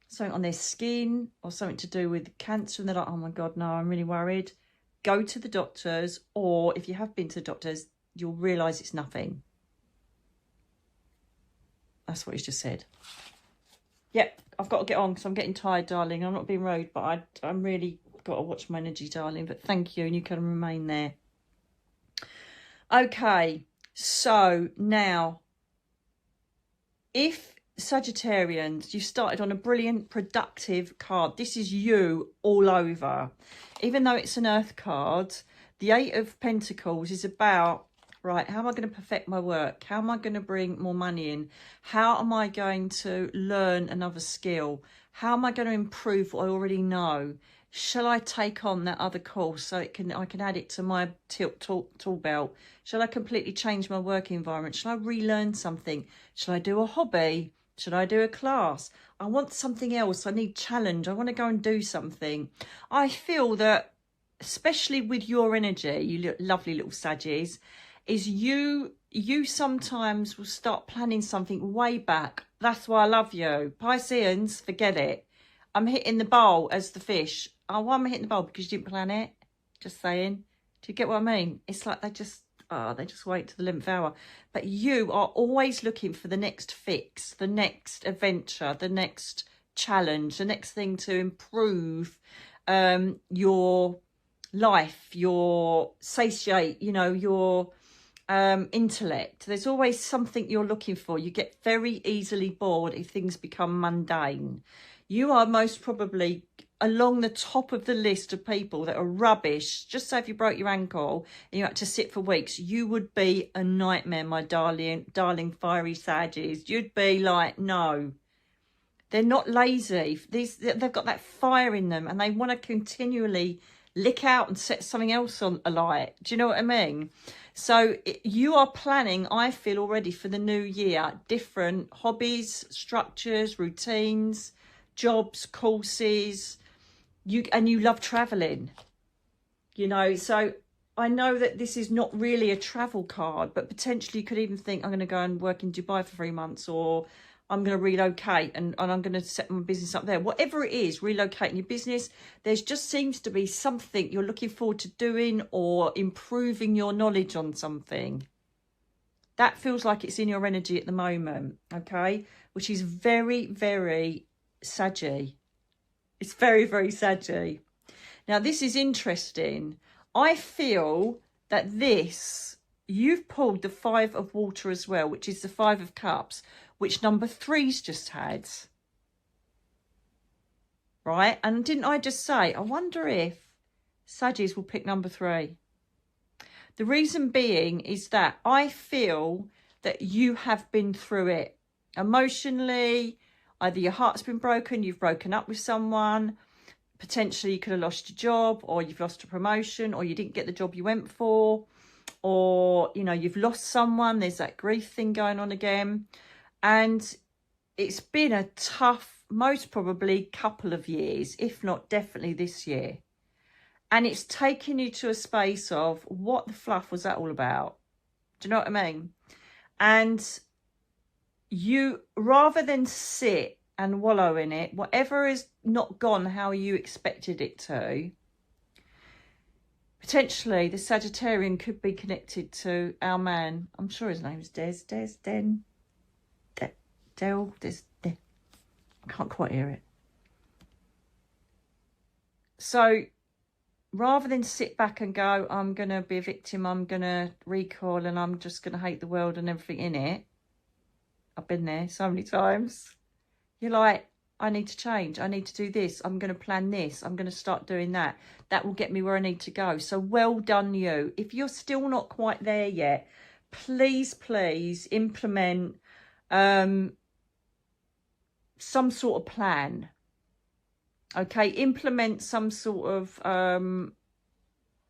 something on their skin or something to do with cancer. And they're like, oh my God, no, I'm really worried. Go to the doctors, or if you have been to the doctors, you'll realise it's nothing. That's what he's just said. Yep, I've got to get on because I'm getting tired, darling. I'm not being rude, but I'm really got to watch my energy, darling. But thank you, and you can remain there. Okay, so now, if Sagittarians, you started on a brilliant, productive card. This is you all over. Even though it's an Earth card, the 8 of Pentacles is about, right, how am I going to perfect my work? How am I going to bring more money in? How am I going to learn another skill? How am I going to improve what I already know? Shall I take on that other course so I can add it to my tool belt? Shall I completely change my work environment? Shall I relearn something? Shall I do a hobby? Should I do a class? I want something else. I need challenge. I want to go and do something. I feel that, especially with your energy, you lovely little Saggies, is you sometimes will start planning something way back. That's why I love you. Pisceans, forget it. I'm hitting the bowl as the fish. Oh, why am I hitting the bowl? Because you didn't plan it? Just saying. Do you get what I mean? It's like they just wait to the 11th hour. But you are always looking for the next fix, the next adventure, the next challenge, the next thing to improve your life, your satiate, you know, your intellect. There's always something you're looking for. You get very easily bored if things become mundane. You are most probably along the top of the list of people that are rubbish. Just say if you broke your ankle and you had to sit for weeks, you would be a nightmare, my darling fiery Saggies. You'd be like, no. They're not lazy. They've got that fire in them and they want to continually lick out and set something else on alight. Do you know what I mean? So you are planning, I feel already, for the new year, different hobbies, structures, routines, jobs, courses. You love traveling, you know. So I know that this is not really a travel card, but potentially you could even think, I'm going to go and work in Dubai for 3 months, or I'm going to relocate and I'm going to set my business up there. Whatever it is, relocating your business, there's just seems to be something you're looking forward to doing or improving your knowledge on something. That feels like it's in your energy at the moment, okay? Which is very, very saggy. It's very, very saggy. Now, this is interesting. I feel that this, you've pulled the 5 of water as well, which is the 5 of cups, which number 3's just had. Right? And didn't I just say, I wonder if Saggies will pick number 3. The reason being is that I feel that you have been through it emotionally. Either your heart's been broken, you've broken up with someone, potentially you could have lost your job, or you've lost a promotion, or you didn't get the job you went for, or, you know, you've lost someone. There's that grief thing going on again. And it's been a tough, most probably couple of years, if not definitely this year. And it's taken you to a space of, what the fluff was that all about? Do you know what I mean? And you, rather than sit and wallow in it, whatever is not gone how you expected it to, potentially the Sagittarian could be connected to our man. I'm sure his name's Del. I can't quite hear it. So rather than sit back and go, I'm going to be a victim, I'm going to recoil, and I'm just going to hate the world and everything in it. I've been there so many times. You're like, I need to change. I need to do this. I'm going to plan this. I'm going to start doing that. That will get me where I need to go. So well done, you. If you're still not quite there yet, please, please implement some sort of plan. Okay, implement some sort of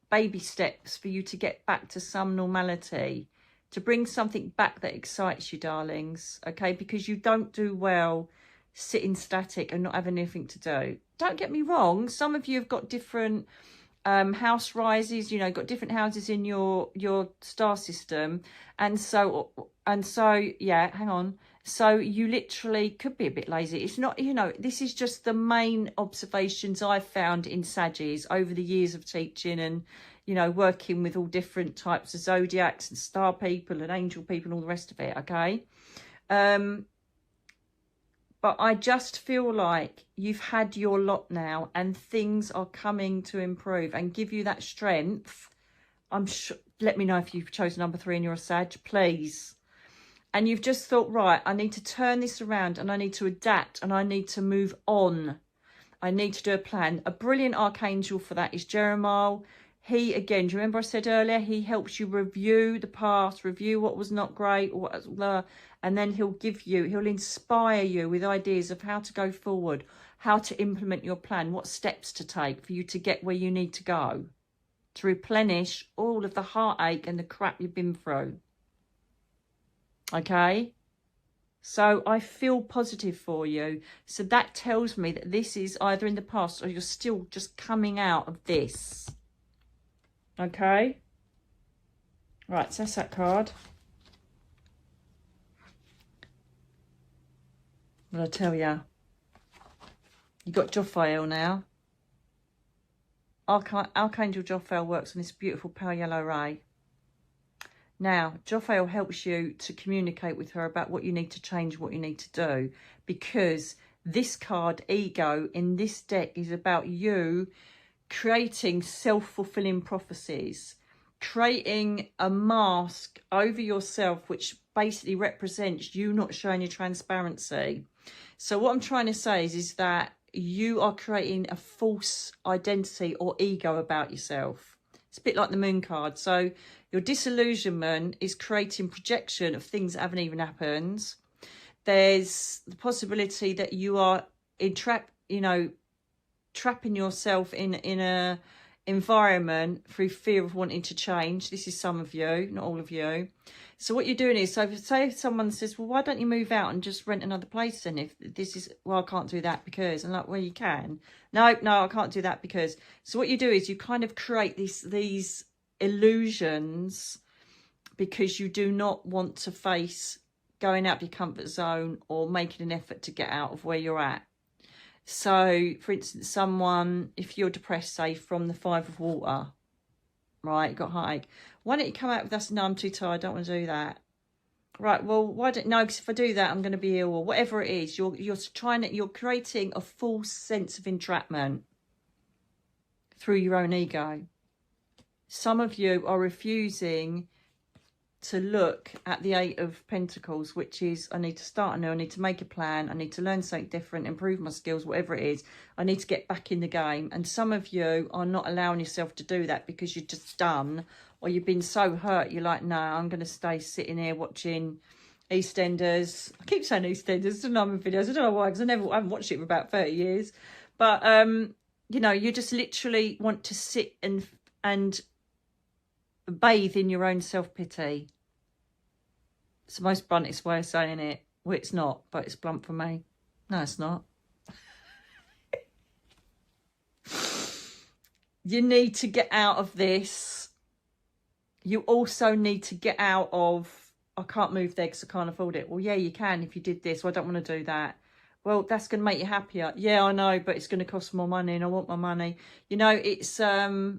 baby steps for you to get back to some normality, to bring something back that excites you, darlings. Okay, because you don't do well sitting static and not having anything to do. Don't get me wrong, some of you have got different house rises, you know, got different houses in your star system, and so yeah, hang on. So you literally could be a bit lazy. It's not, you know, this is just the main observations I've found in Saggies over the years of teaching and, you know, working with all different types of zodiacs and star people and angel people and all the rest of it, okay? But I just feel like you've had your lot now and things are coming to improve and give you that strength. I'm sure, let me know if you've chosen number 3 and you're a Sag, please. And you've just thought, right, I need to turn this around and I need to adapt and I need to move on. I need to do a plan. A brilliant archangel for that is Jeremiah. He, again, do you remember I said earlier, he helps you review the past, review what was not great, or what was, and then he'll inspire you with ideas of how to go forward, how to implement your plan, what steps to take for you to get where you need to go, to replenish all of the heartache and the crap you've been through. Okay? So I feel positive for you. So that tells me that this is either in the past or you're still just coming out of this. Okay? Right, so that's that card. What I tell you? You got Jophael now. Archangel Jophael works on this beautiful pale yellow ray. Now, Jophael helps you to communicate with her about what you need to change, what you need to do. Because this card, Ego, in this deck is about you creating self-fulfilling prophecies. Creating a mask over yourself, which basically represents you not showing your transparency. So what I'm trying to say is that you are creating a false identity or ego about yourself. It's a bit like the moon card. So your disillusionment is creating projection of things that haven't even happened. There's the possibility that you are trapping yourself in a environment through fear of wanting to change. This is some of you, not all of you. So what you're doing is, so say if someone says, well, why don't you move out and just rent another place then? If this is, well, I can't do that because, and like, well, you can. No, I can't do that because. So what you do is you kind of create these illusions because you do not want to face going out of your comfort zone or making an effort to get out of where you're at. So, for instance, someone, if you're depressed, say, from the 5 of water, right, got heartache, why don't you come out with us? No, I'm too tired, I don't want to do that. Right, well, why don't, no, because if I do that, I'm going to be ill, or whatever it is. You're creating a false sense of entrapment through your own ego. Some of you are refusing to look at the Eight of Pentacles, which is, I need to start anew, I need to make a plan, I need to learn something different, improve my skills, whatever it is. I need to get back in the game. And some of you are not allowing yourself to do that because you're just done, or you've been so hurt, you're like, no, I'm going to stay sitting here watching EastEnders. I keep saying EastEnders, it's another videos. I don't know why, because I haven't watched it for about 30 years. But, you know, you just literally want to sit and bathe in your own self-pity. It's the most bluntest way of saying it. Well, it's not, but it's blunt for me. No, it's not. You need to get out of this. You also need to get out of, I can't move there because I can't afford it. Well, yeah, you can if you did this. Well, I don't want to do that. Well, that's going to make you happier. Yeah, I know, but it's going to cost more money and I want my money. You know, it's like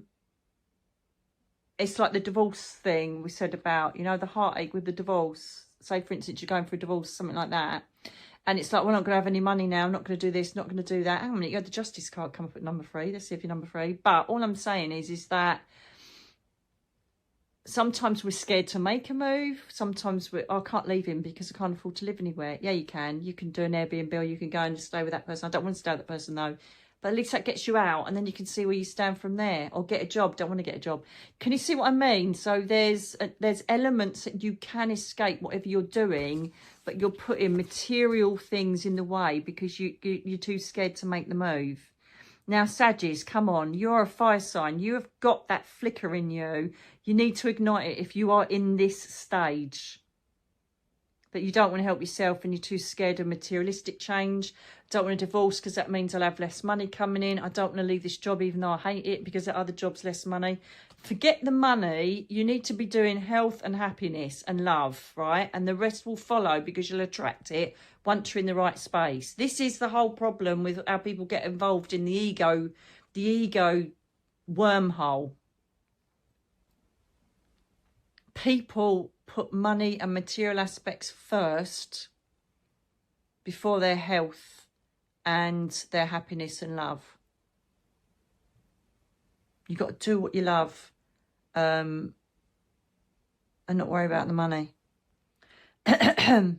the divorce thing we said about, you know, the heartache with the divorce. Say, for instance, you're going for a divorce, something like that. And it's like, we're not going to have any money now. I'm not going to do this, not going to do that. Hang on a minute, you had the justice card come up at number 3. Let's see if you're number 3. But all I'm saying is that sometimes we're scared to make a move. Sometimes I can't leave him because I can't afford to live anywhere. Yeah, you can. You can do an Airbnb, or you can go and stay with that person. I don't want to stay with that person, though. But at least that gets you out, and then you can see where you stand from there. Or get a job. Don't want to get a job. Can you see what I mean? So there's elements that you can escape whatever you're doing, but you're putting material things in the way because you're too scared to make the move. Now, Sagittarius, come on. You're a fire sign. You have got that flicker in you. You need to ignite it if you are in this stage. But you don't want to help yourself and you're too scared of materialistic change. Don't want to divorce because that means I'll have less money coming in. I don't want to leave this job even though I hate it because that other job's less money. Forget the money. You need to be doing health and happiness and love, right? And the rest will follow because you'll attract it once you're in the right space. This is the whole problem with how people get involved in the ego wormhole. People put money and material aspects first before their health and their happiness and love. You've got to do what you love and not worry about the money. That's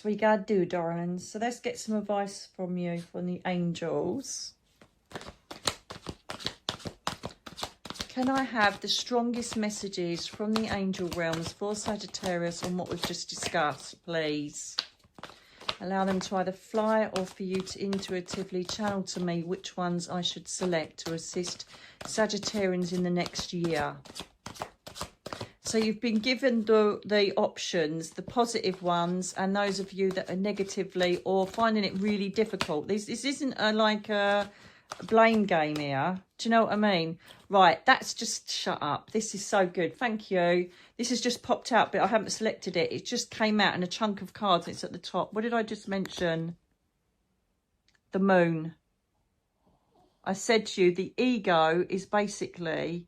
what you gotta do, darlings. So let's get some advice from you, from the angels. Can I have the strongest messages from the angel realms for Sagittarius on what we've just discussed, please? Allow them to either fly or for you to intuitively channel to me which ones I should select to assist Sagittarians in the next year. So you've been given the options, the positive ones, and those of you that are negatively or finding it really difficult. This isn't like a blame game here. Do you know what I mean? Right, that's just, shut up. This is so good. Thank you. This has just popped out, but I haven't selected it. It just came out in a chunk of cards. It's at the top. What did I just mention? The moon. I said to you, the ego is basically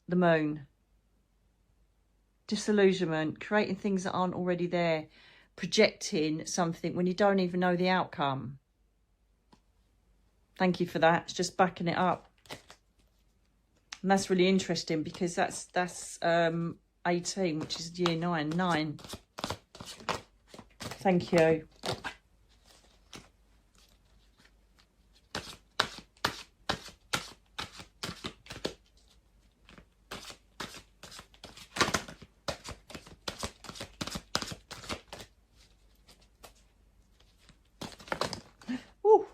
the moon. Disillusionment, creating things that aren't already there, projecting something when you don't even know the outcome. Thank you for that. It's just backing it up. And that's really interesting because that's 18, which is year 9. Thank you. Ooh,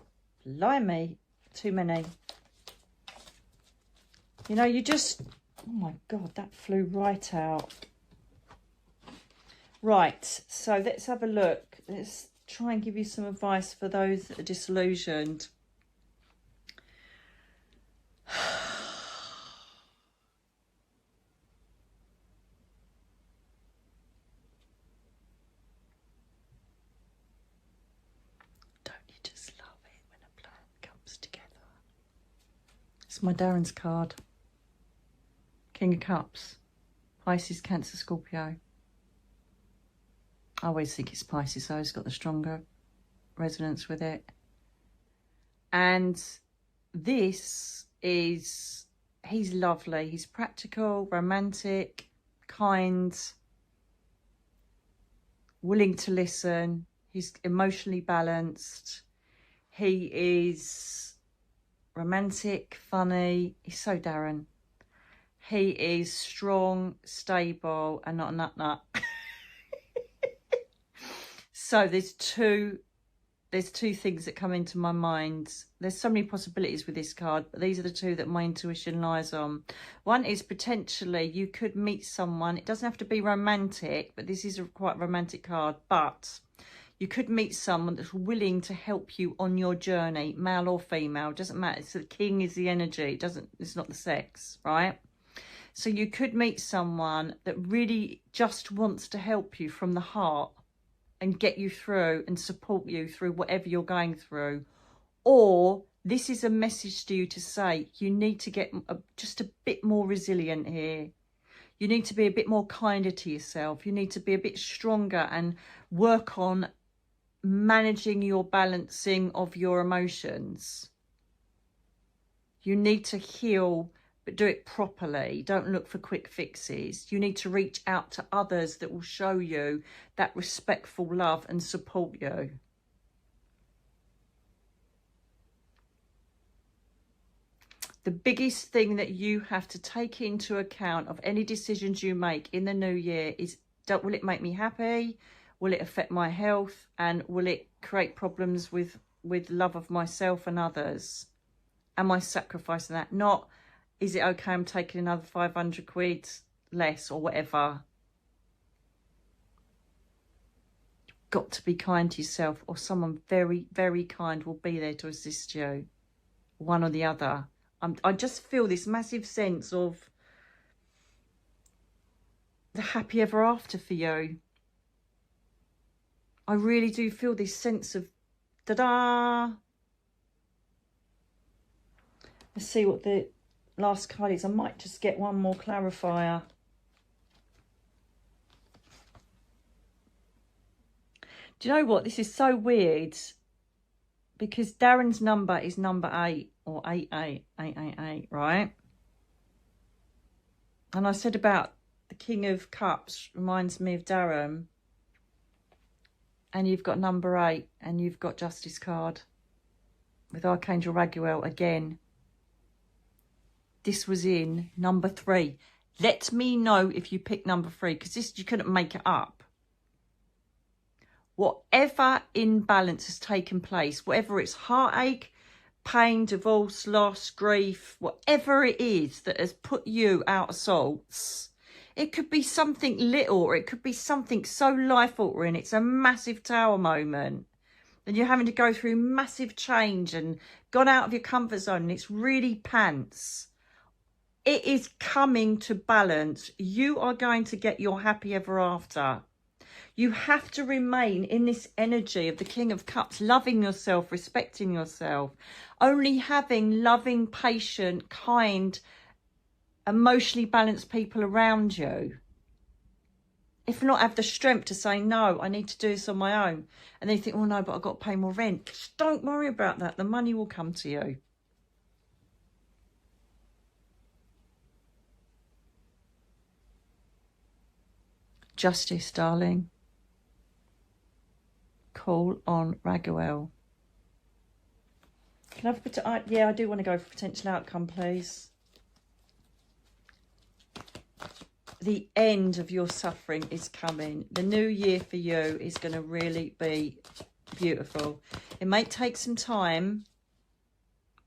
blimey, too many. You know, you just, oh my God, that flew right out. Right, so let's have a look. Let's try and give you some advice for those that are disillusioned. Don't you just love it when a plan comes together? It's my Darren's card. King of Cups, Pisces, Cancer, Scorpio. I always think it's Pisces, so it's got the stronger resonance with it. And this is, he's lovely. He's practical, romantic, kind, willing to listen. He's emotionally balanced. He is romantic, funny. He's so Darren. He is strong, stable, and not a nut. So there's two things that come into my mind. There's so many possibilities with this card, but these are the two that my intuition lies on. One is potentially you could meet someone. It doesn't have to be romantic, but this is a quite romantic card. But you could meet someone that's willing to help you on your journey, male or female. It doesn't matter. So the king is the energy. It's not the sex, right? So you could meet someone that really just wants to help you from the heart and get you through and support you through whatever you're going through. Or this is a message to you to say you need to get just a bit more resilient here. You need to be a bit more kinder to yourself. You need to be a bit stronger and work on managing your balancing of your emotions. You need to heal, but do it properly. Don't look for quick fixes. You need to reach out to others that will show you that respectful love and support you. The biggest thing that you have to take into account of any decisions you make in the new year is, will it make me happy? Will it affect my health? And will it create problems with love of myself and others? Am I sacrificing that? Not, is it okay I'm taking another 500 quid less or whatever? You've got to be kind to yourself, or someone very, very kind will be there to assist you. One or the other. I just feel this massive sense of the happy ever after for you. I really do feel this sense of ta-da. Let's see what the last card is. I might just get one more clarifier. Do you know what? This is so weird because Darren's number is number 8 or 88888, right? And I said about the King of Cups reminds me of Darren. And you've got number 8 and you've got Justice card with Archangel Raguel again. This was in number 3. Let me know if you picked number 3, because this, you couldn't make it up. Whatever imbalance has taken place, whatever it's heartache, pain, divorce, loss, grief, whatever it is that has put you out of sorts, it could be something little or it could be something so life-altering. It's a massive tower moment. And you're having to go through massive change and gone out of your comfort zone and it's really pants. It is coming to balance. You are going to get your happy ever after. You have to remain in this energy of the King of Cups, loving yourself, respecting yourself, only having loving, patient, kind, emotionally balanced people around you. If not, have the strength to say, no, I need to do this on my own. And then you think, oh no, but I've got to pay more rent. Just don't worry about that. The money will come to you. Justice, darling. Call on Raguel. Can I have yeah, I do want to go for potential outcome, please. The end of your suffering is coming. The new year for you is going to really be beautiful. It may take some time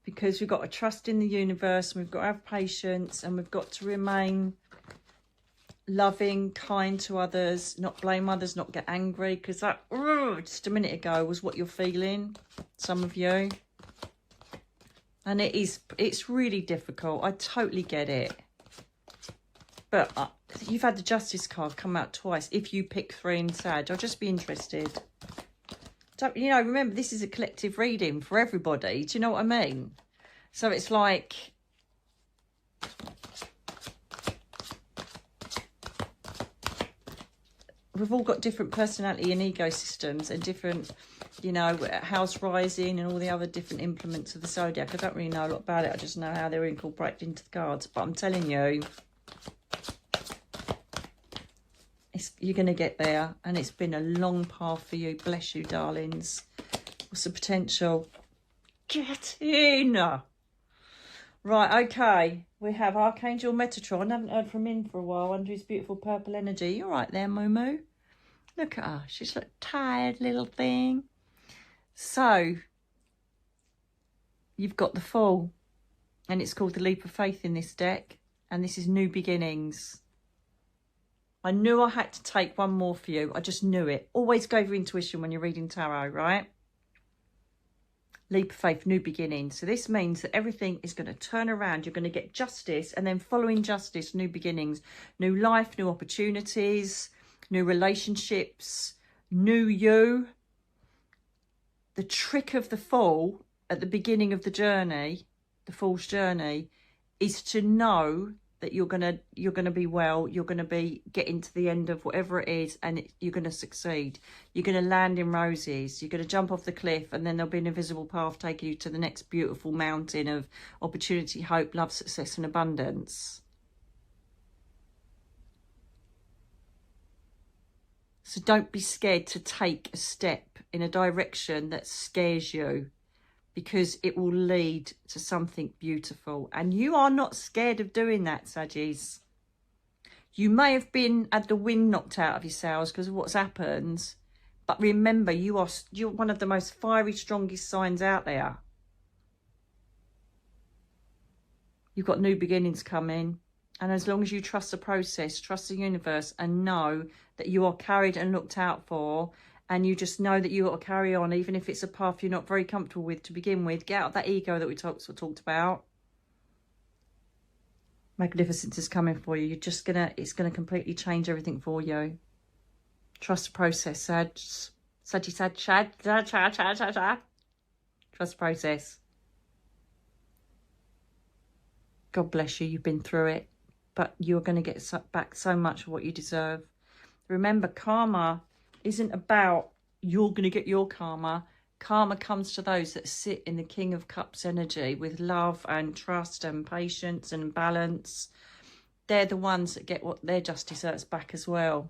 because we've got to trust in the universe, and we've got to have patience, and we've got to remain loving, kind to others, not blame others, not get angry, because that just a minute ago was what you're feeling, some of you. And it's really difficult. I totally get it. But you've had the Justice card come out twice. If you pick 3 in Sag, I'll just be interested. Don't, you know, remember, this is a collective reading for everybody. Do you know what I mean? So it's like, we've all got different personality and ego systems and different, you know, house rising and all the other different implements of the zodiac. I don't really know a lot about it. I just know how they're incorporated into the cards. But I'm telling you, you're going to get there. And it's been a long path for you. Bless you, darlings. What's the potential? Get in. Right, okay. We have Archangel Metatron. I haven't heard from him for a while under his beautiful purple energy. You're right there, Momo. Look at her. She's a tired little thing. So, you've got the Fool. And it's called the Leap of Faith in this deck. And this is New Beginnings. I knew I had to take one more for you. I just knew it. Always go with your intuition when you're reading tarot, right? Leap of faith, new beginning. So this means that everything is going to turn around. You're going to get justice, and then following justice, new beginnings, new life, new opportunities, new relationships, new you. The trick of the Fool at the beginning of the journey, the Fool's journey, is to know that you're gonna be well, you're gonna be getting to the end of whatever it is, and you're gonna succeed. You're gonna land in roses. You're gonna jump off the cliff, and then there'll be an invisible path taking you to the next beautiful mountain of opportunity, hope, love, success, and abundance. So don't be scared to take a step in a direction that scares you, because it will lead to something beautiful. And you are not scared of doing that, Saggies. You may have had the wind knocked out of your sails because of what's happened, but remember, you're one of the most fiery, strongest signs out there. You've got new beginnings coming. And as long as you trust the process, trust the universe, and know that you are carried and looked out for, and you just know that you got to carry on, even if it's a path you're not very comfortable with to begin with. Get out of that ego that we talked about. Magnificence is coming for you. It's gonna completely change everything for you. Trust the process, Sag. Trust the process. God bless you. You've been through it, but you're going to get back so much of what you deserve. Remember, karma isn't about you're going to get your karma. Karma comes to those that sit in the King of Cups energy with love and trust and patience and balance. They're the ones that get what their just deserves back as well.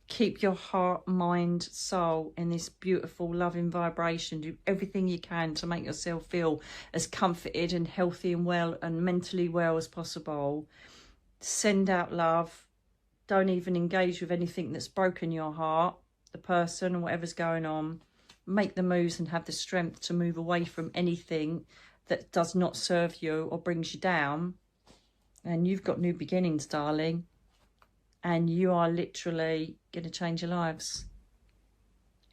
Keep your heart, mind, soul in this beautiful, loving vibration. Do everything you can to make yourself feel as comforted and healthy and well and mentally well as possible. Send out love. Don't even engage with anything that's broken your heart, the person or whatever's going on. Make the moves and have the strength to move away from anything that does not serve you or brings you down. And you've got new beginnings, darling. And you are literally going to change your lives.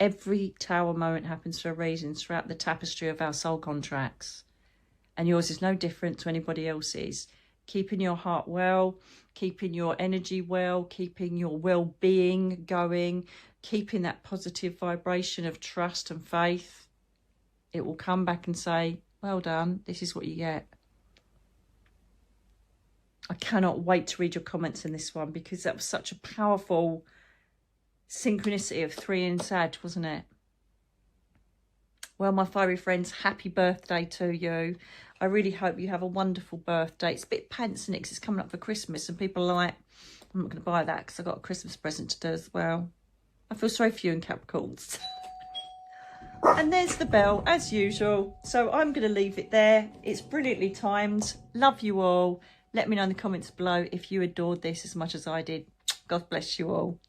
Every tower moment happens for a reason throughout the tapestry of our soul contracts. And yours is no different to anybody else's. Keeping your heart well, keeping your energy well, keeping your well-being going, keeping that positive vibration of trust and faith. It will come back and say, well done, this is what you get. I cannot wait to read your comments in this one, because that was such a powerful synchronicity of 3 in Sag, wasn't it? Well, my fiery friends, happy birthday to you. I really hope you have a wonderful birthday. It's a bit pants, isn't it? 'Cause it's coming up for Christmas, and people are like, I'm not going to buy that because I've got a Christmas present to do as well. I feel sorry for you in Capricorns. And there's the bell, as usual. So I'm going to leave it there. It's brilliantly timed. Love you all. Let me know in the comments below if you adored this as much as I did. God bless you all.